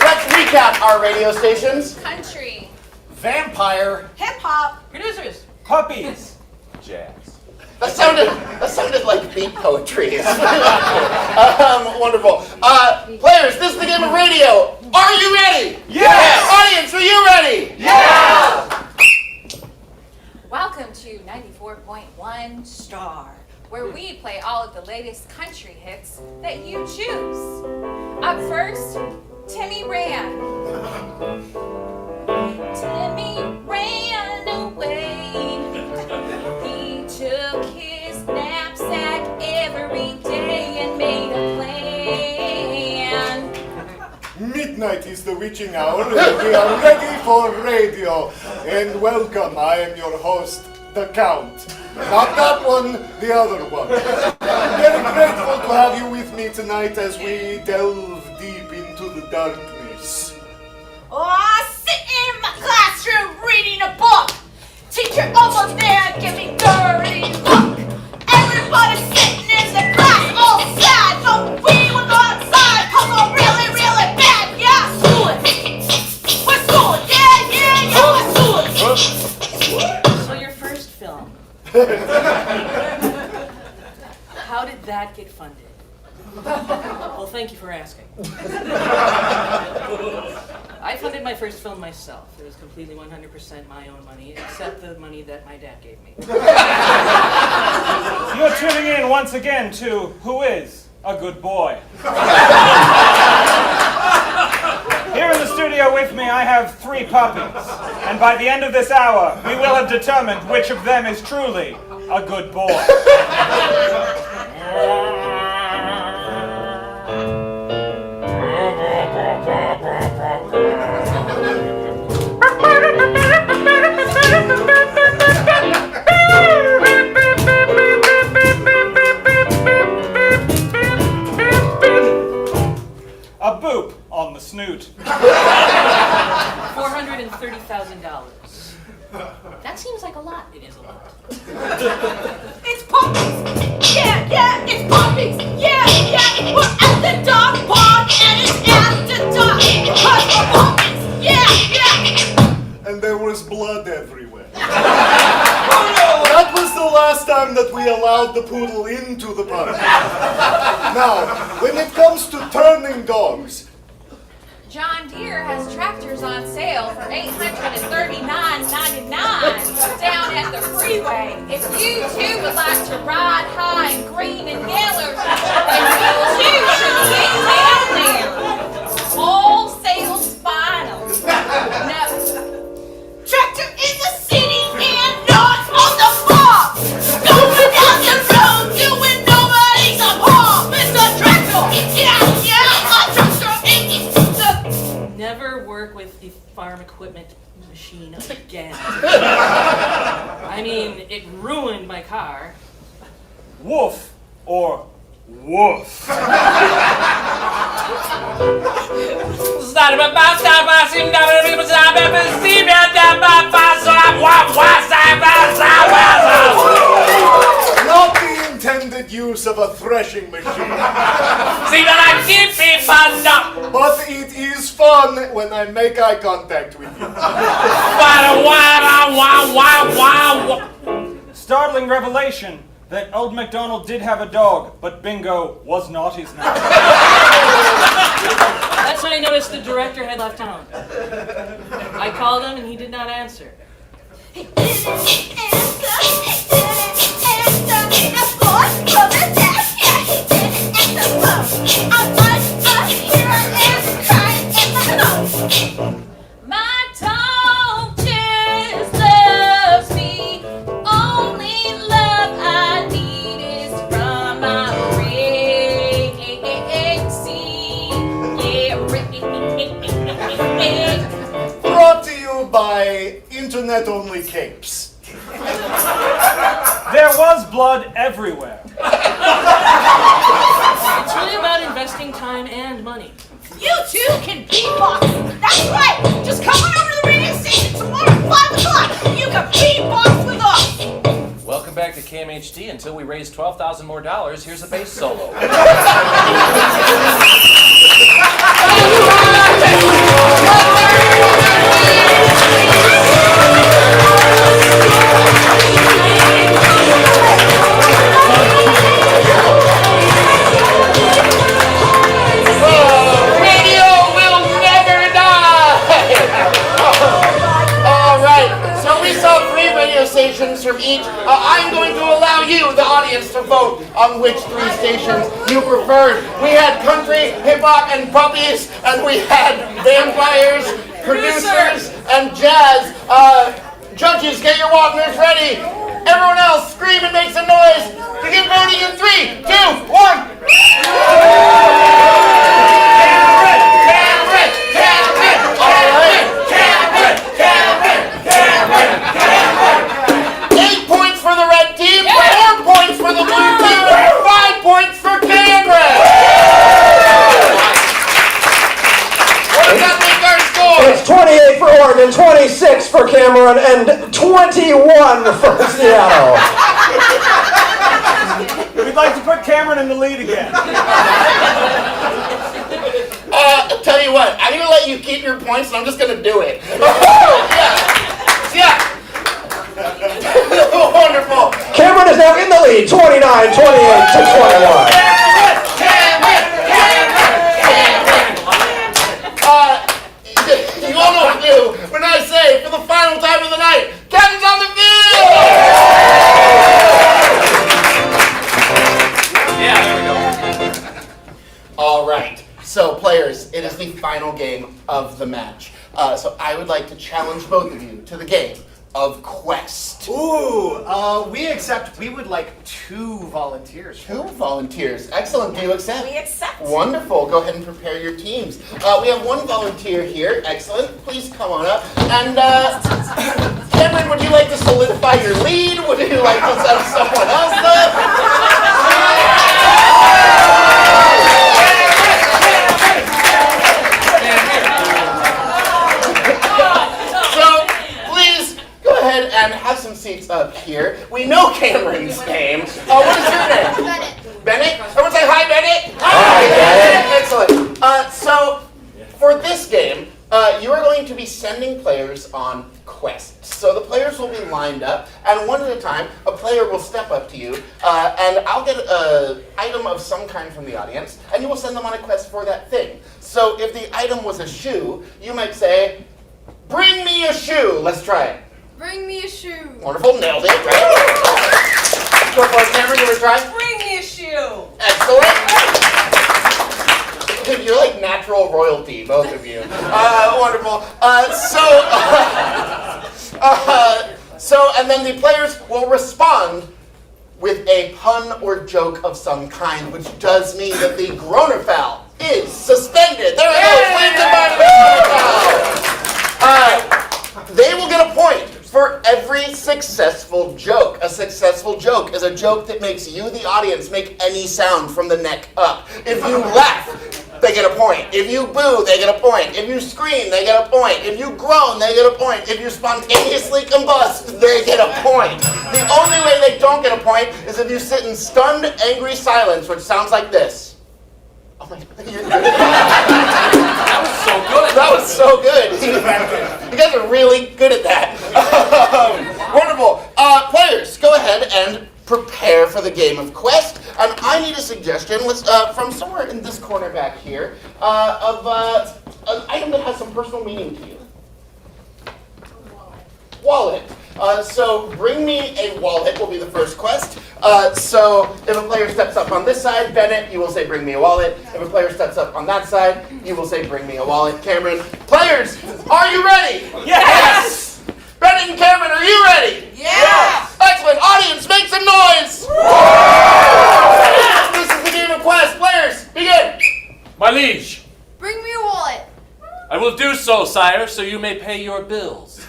Let's recap our radio stations.
Country.
Vampire.
Hip-hop.
Producers.
Puppies.
Jazz.
That sounded like beat poetry. Wonderful. Players, this is the game of radio. Are you ready?
Yes!
Audience, are you ready?
Welcome to 94.1 Star, where we play all of the latest country hits that you choose. Up first, Timmy ran. Timmy ran away. He took his knapsack every day and made a plan.
Midnight is the witching hour, and we are ready for radio. And welcome, I am your host, the Count. Not that one, the other one. I'm very grateful to have you with me tonight as we delve deep into the darkness.
Oh, sitting in my classroom reading a book. Teacher over there giving dirty look. Everybody sitting in the class all sad, but we will go outside 'cause we're really, really bad. Yeah, schooling. We're schooling. Yeah, we're schooling.
So your first film. How did that get funded? Well, thank you for asking. I funded my first film myself. It was completely 100% my own money, except the money that my dad gave me.
You're tuning in once again to Who Is a Good Boy? Here in the studio with me, I have 3 puppies. And by the end of this hour, we will have determined which of them is truly a good boy. A boop on the snoot.
$430,000. That seems like a lot. It is a lot.
It's puppies. Yeah,
add the poodle into the party. Now, when it comes to turning dogs,
John Deere has tractors on sale for $839.99 down at the freeway. If you too would like to ride high and green and yellow, then you too should get down there. All sales final. No. Tractor in the city and not on the farm. Going down the road doing nobody's a harm. Mr. Tractor, yeah, my tractor is the...
Never work with the farm equipment machine again. I mean, it ruined my car.
Woof or woof.
not the intended use of a threshing machine. But it is fun when I make eye contact with you.
Startling revelation that Old MacDonald did have a dog, but Bingo was not his name.
That's when I noticed the director had left town. I called him and he did not answer.
My dog just loves me. Only love I need is from my Rexy. Yeah,
Brought to you by internet-only capes.
There was blood everywhere.
It's really about investing time and money.
You too can beatbox. That's right. Just come on over to the radio station tomorrow at 5 o'clock. You can beatbox with us.
Welcome back to CamHD. Until we raise $12,000 more, here's a bass solo.
Radio will never die! All right, so we saw 3 radio stations from each. I'm going to allow you, the audience, to vote on which 3 stations you preferred. We had country, hip-hop, and puppies, and we had vampires, producers, and jazz. Judges, get your walkers ready. Everyone else, scream and make some noise. Begin voting in 3, 2, 1.
It's 28 for Oregon, 26 for Cameron, and 21 for Seattle.
We'd like to put Cameron in the lead again.
Tell you what, I'm gonna let you keep your points, and I'm just gonna do it. Yeah. Wonderful.
Cameron is now in the lead, 29, 28 to 21.
You all know what to do when I say, for the final time of the night, Captain's on the field!
Yeah, there we go.
All right, so players, it is the final game of the match. So I would like to challenge both of you to the game of Quest.
Ooh, we accept. We would like 2 volunteers.
2 volunteers. Excellent. Do you accept?
We accept.
Wonderful. Go ahead and prepare your teams. We have 1 volunteer here. Excellent. Please come on up. And Cameron, would you like to solidify your lead? Would you like to send someone else up? And have some seats up here. We know Cameron's name. What is your name?
Bennett.
Bennett? Everyone say hi, Bennett.
Hi, Bennett.
Excellent. So, for this game, you are going to be sending players on quests. So the players will be lined up, and one at a time, a player will step up to you, and I'll get an item of some kind from the audience, and you will send them on a quest for that thing. So if the item was a shoe, you might say, "Bring me a shoe." Let's try it.
Bring me a shoe.
Wonderful, nailed it. Right? Go for it, Cameron. Give it a try.
Bring me a shoe.
Excellent. Dude, you're like natural royalty, both of you. Wonderful. And then the players will respond with a pun or joke of some kind, which does mean that the Gronerfowl is suspended. There it goes. Landed by Gronerfowl. They will get a point for every successful joke. A successful joke is a joke that makes you, the audience, make any sound from the neck up. If you laugh, they get a point. If you boo, they get a point. If you scream, they get a point. If you groan, they get a point. If you spontaneously combust, they get a point. The only way they don't get a point is if you sit in stunned, angry silence, which sounds like this. Oh my God, you're good. That was so good. You guys are really good at that. Wonderful. Players, go ahead and prepare for the game of Quest. And I need a suggestion from somewhere in this corner back here of an item that has some personal meaning to you. Wallet. So bring me a wallet will be the first quest. So if a player steps up on this side, Bennett, you will say bring me a wallet. If a player steps up on that side, you will say bring me a wallet. Cameron, players, are you ready?
Yes!
Bennett and Cameron, are you ready?
Yes!
Excellent. Audience, make some noise! This is the game of Quest. Players, begin.
My liege,
Bring me a wallet.
I will do so, sire, so you may pay your bills.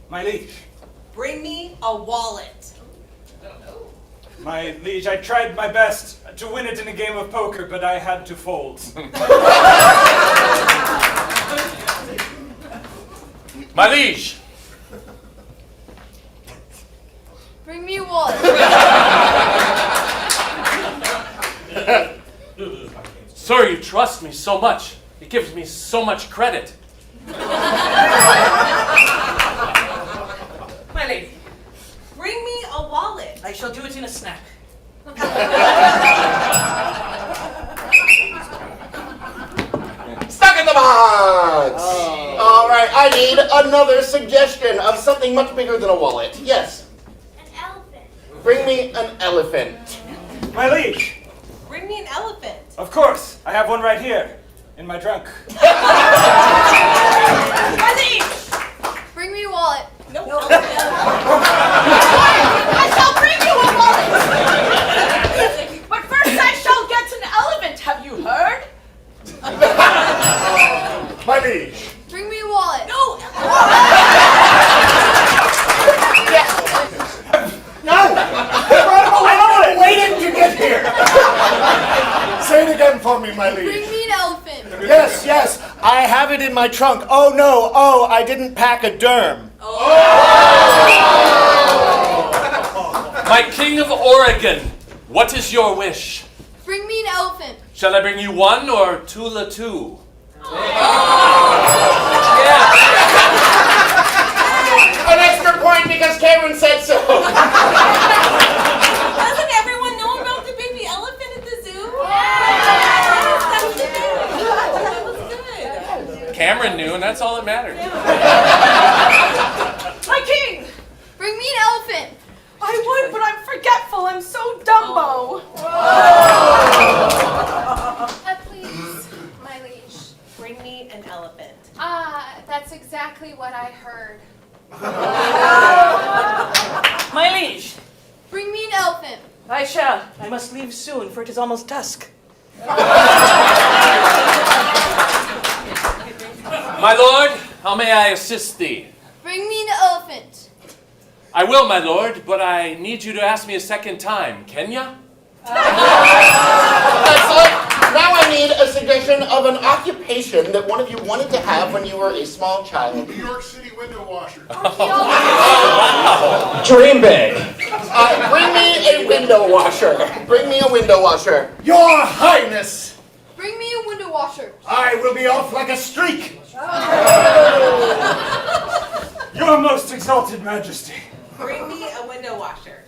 My liege.
Bring me a wallet.
My liege, I tried my best to win it in a game of poker, but I had to fold.
My liege,
Bring me a wallet.
sir, you trust me so much. It gives me so much credit.
My lady, bring me a wallet. I shall do it in a snack.
Stuck in the box! All right, I need another suggestion of something much bigger than a wallet. Yes?
An elephant.
Bring me an elephant.
My liege.
Bring me an elephant.
Of course, I have one right here in my trunk.
My liege.
Bring me a wallet.
No. I shall bring you a wallet. But first I shall get an elephant. Have you heard?
My liege.
Bring me a wallet.
No.
I waited to get here. Say it again for me, my liege.
Bring me an elephant.
Yes, I have it in my trunk. Oh no, I didn't pack a derm.
My king of Oregon, what is your wish?
Bring me an elephant.
Shall I bring you one or Tula two?
An extra point because Cameron said so.
Doesn't everyone know about the baby elephant at the zoo? That was good.
Cameron knew, and that's all that mattered.
My king.
Bring me an elephant.
I would, but I'm forgetful. I'm so Dumbo.
Please, my liege.
Bring me an elephant.
That's exactly what I heard.
My liege.
Bring me an elephant.
I shall. I must leave soon, for it is almost dusk.
My lord, how may I assist thee?
Bring me an elephant.
I will, my lord, but I need you to ask me a second time. Can ya?
Excellent. Now I need a suggestion of an occupation that one of you wanted to have when you were a small child.
New York City window washer.
Dream big.
Bring me a window washer. Bring me a window washer.
Your Highness.
Bring me a window washer.
I will be off like a streak.
Your most exalted majesty.
Bring me a window washer.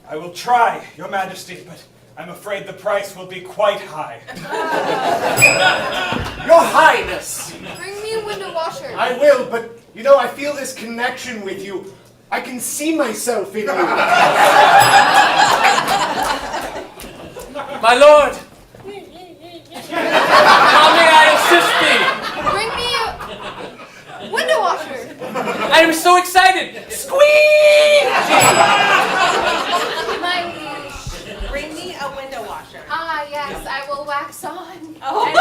I will try, your majesty, but I'm afraid the price will be quite high.
Your Highness.
Bring me a window washer.
I will, but you know, I feel this connection with you. I can see myself in you.
My lord! How may I assist thee?
Bring me a window washer.
I am so excited! Squeeze!
My liege.
Bring me a window washer.
Ah, yes, I will wax on.
Oh.
And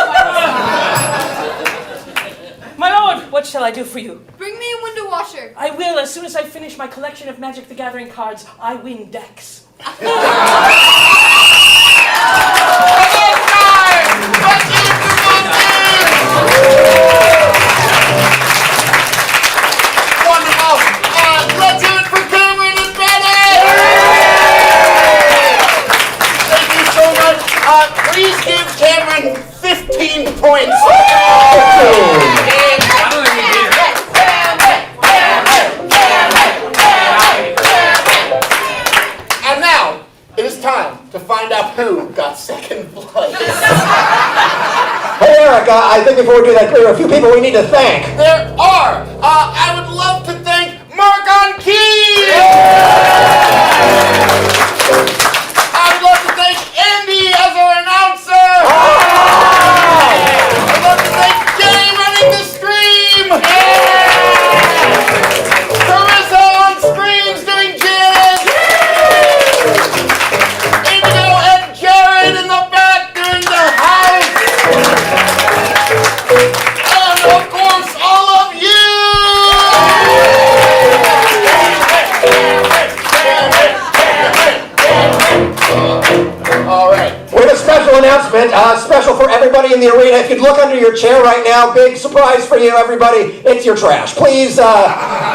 wax
My lord, what shall I do for you?
on. Bring me a window washer.
I will, as soon as I finish my collection of Magic the Gathering cards, I win decks.
Wonderful! Let's do it for Cameron and Bennett! Thank you so much. Please give Cameron 15 points. And now, it is time to find out who got second place.
Hey, Eric, I think before we do that, there are a few people we need to thank.
There are. I would love to thank Mark on keys. I would love to thank Andy as our announcer. I'd love to thank Jay running the stream. Carissa on screens doing jizz. Indigo and Jared in the back doing the house. And of course, all of you! All right.
We have a special announcement, special for everybody in the arena. If you'd look under your chair right now, big surprise for you, everybody. It's your trash. Please,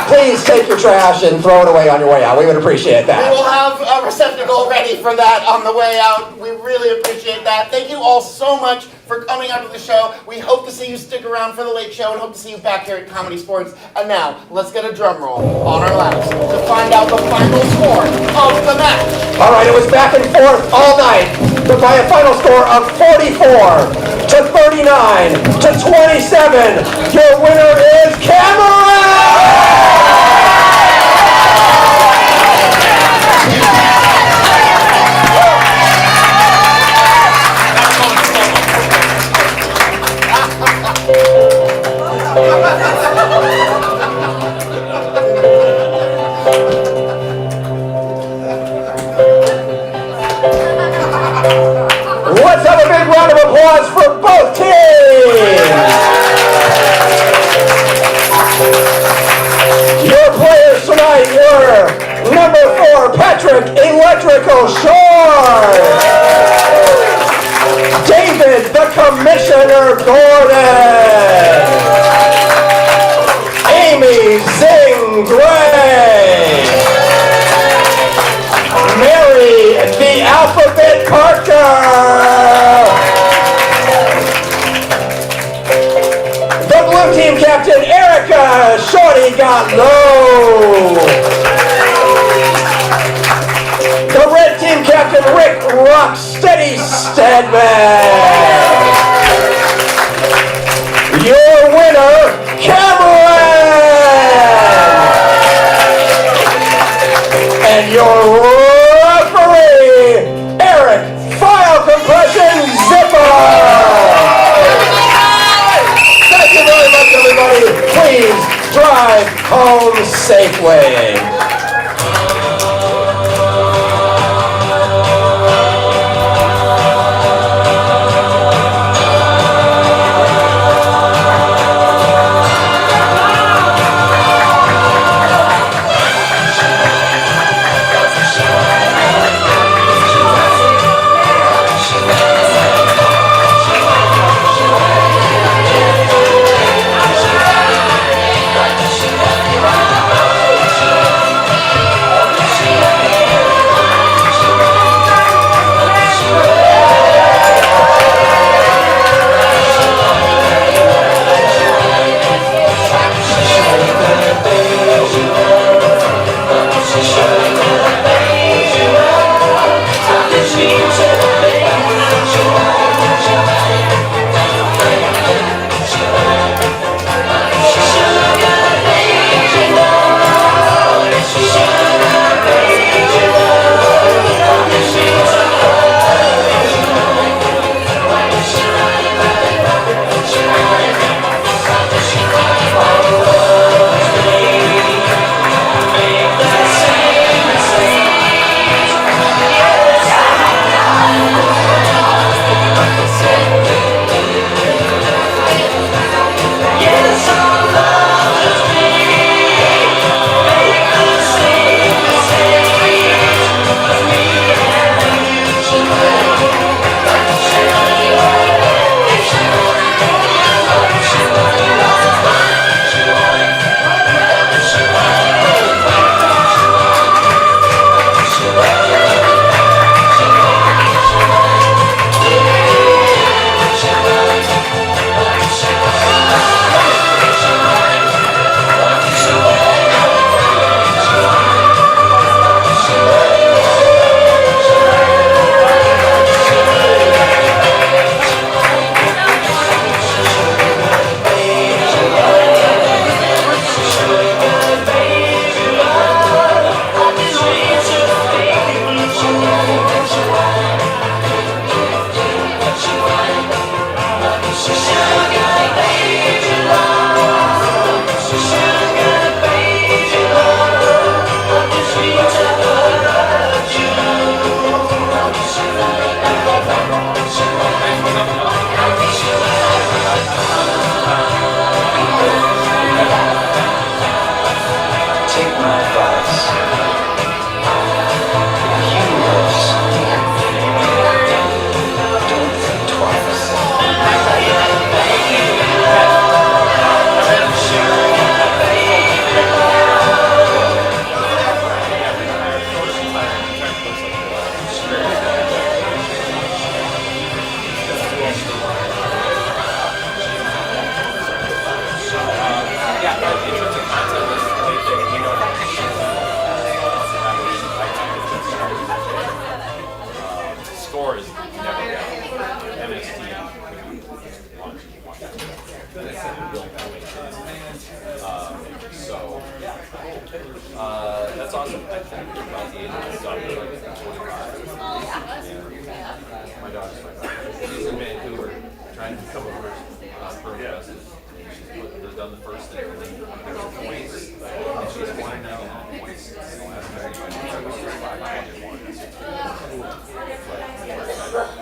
please take your trash and throw it away on your way out. We would appreciate
We
that.
will have a receptacle ready for that on the way out. We really appreciate that. Thank you all so much for coming out to the show. We hope to see you stick around for the late show and hope to see you back here at Comedy Sports. And now, let's get a drum roll on our laps to find out the final score of the match.
All right, it was back and forth all night, but by a final score of 44 to 39 to 27, your winner is Cameron! Let's have a big round of applause for both teams! Your players tonight were number 4, Patrick Electrical Shore, David the Commissioner Gordon, Amy Zing Gray, Mary the Alphabet Parker, the blue team captain Erica Shorty got low, the red team captain Rick Rocksteady Stedman, your winner Cameron, and your referee, Eric File Compression Zipper! Thank you very much, everybody. Please drive home safely.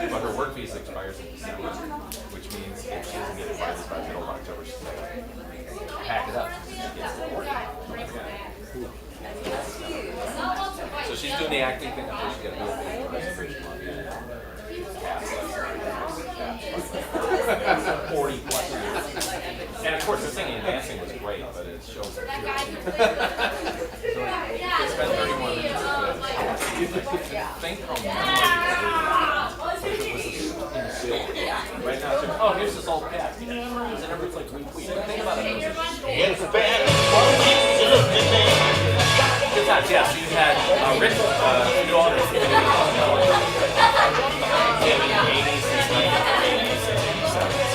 But her work visa expires in December, which means if she doesn't get it by middle of October, she's like, pack it up. So she's doing the acting thing. She's got to do a registration on it. 40 plus years. And of course, the singing and dancing was great, but it shows her. Spend 30 more minutes think from right now, oh, here's this old cat. And everyone's like, we think about it. It's been good times, yeah. So you had Rich, you all in the 80s, 90s, 80s, 70s.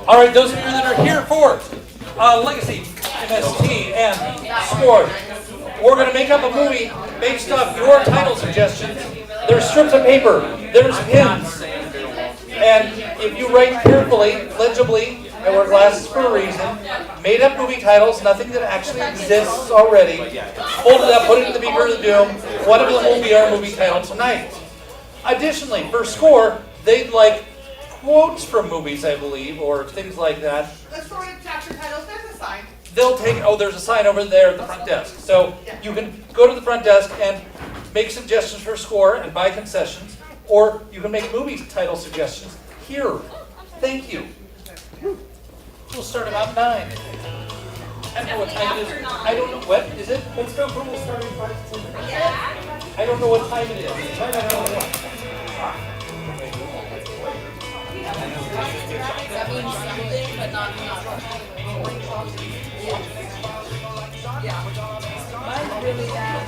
All right, those of you that are here for Legacy, MST, and Sport, we're going to make up a movie based off your title suggestions. There's strips of paper, there's pins, and if you write carefully, legibly, I wear glasses for a reason, made up movie titles, nothing that actually exists already, hold it up, put it in the beaker of the doom, one of them will be our movie title tonight. Additionally, for score, they'd like quotes from movies, I believe, or things like that.
Let's go to chapter titles. There's a sign.
They'll take, oh, there's a sign over there at the front desk. So you can go to the front desk and make suggestions for score and buy concessions, or you can make movie title suggestions here. Thank you. We'll start about 9. I don't know what time it is. I don't know. What is it? Let's go from we'll start at 5 to 10. I don't know what time it is.
That means something, but not enough. Yeah. Mine's really bad.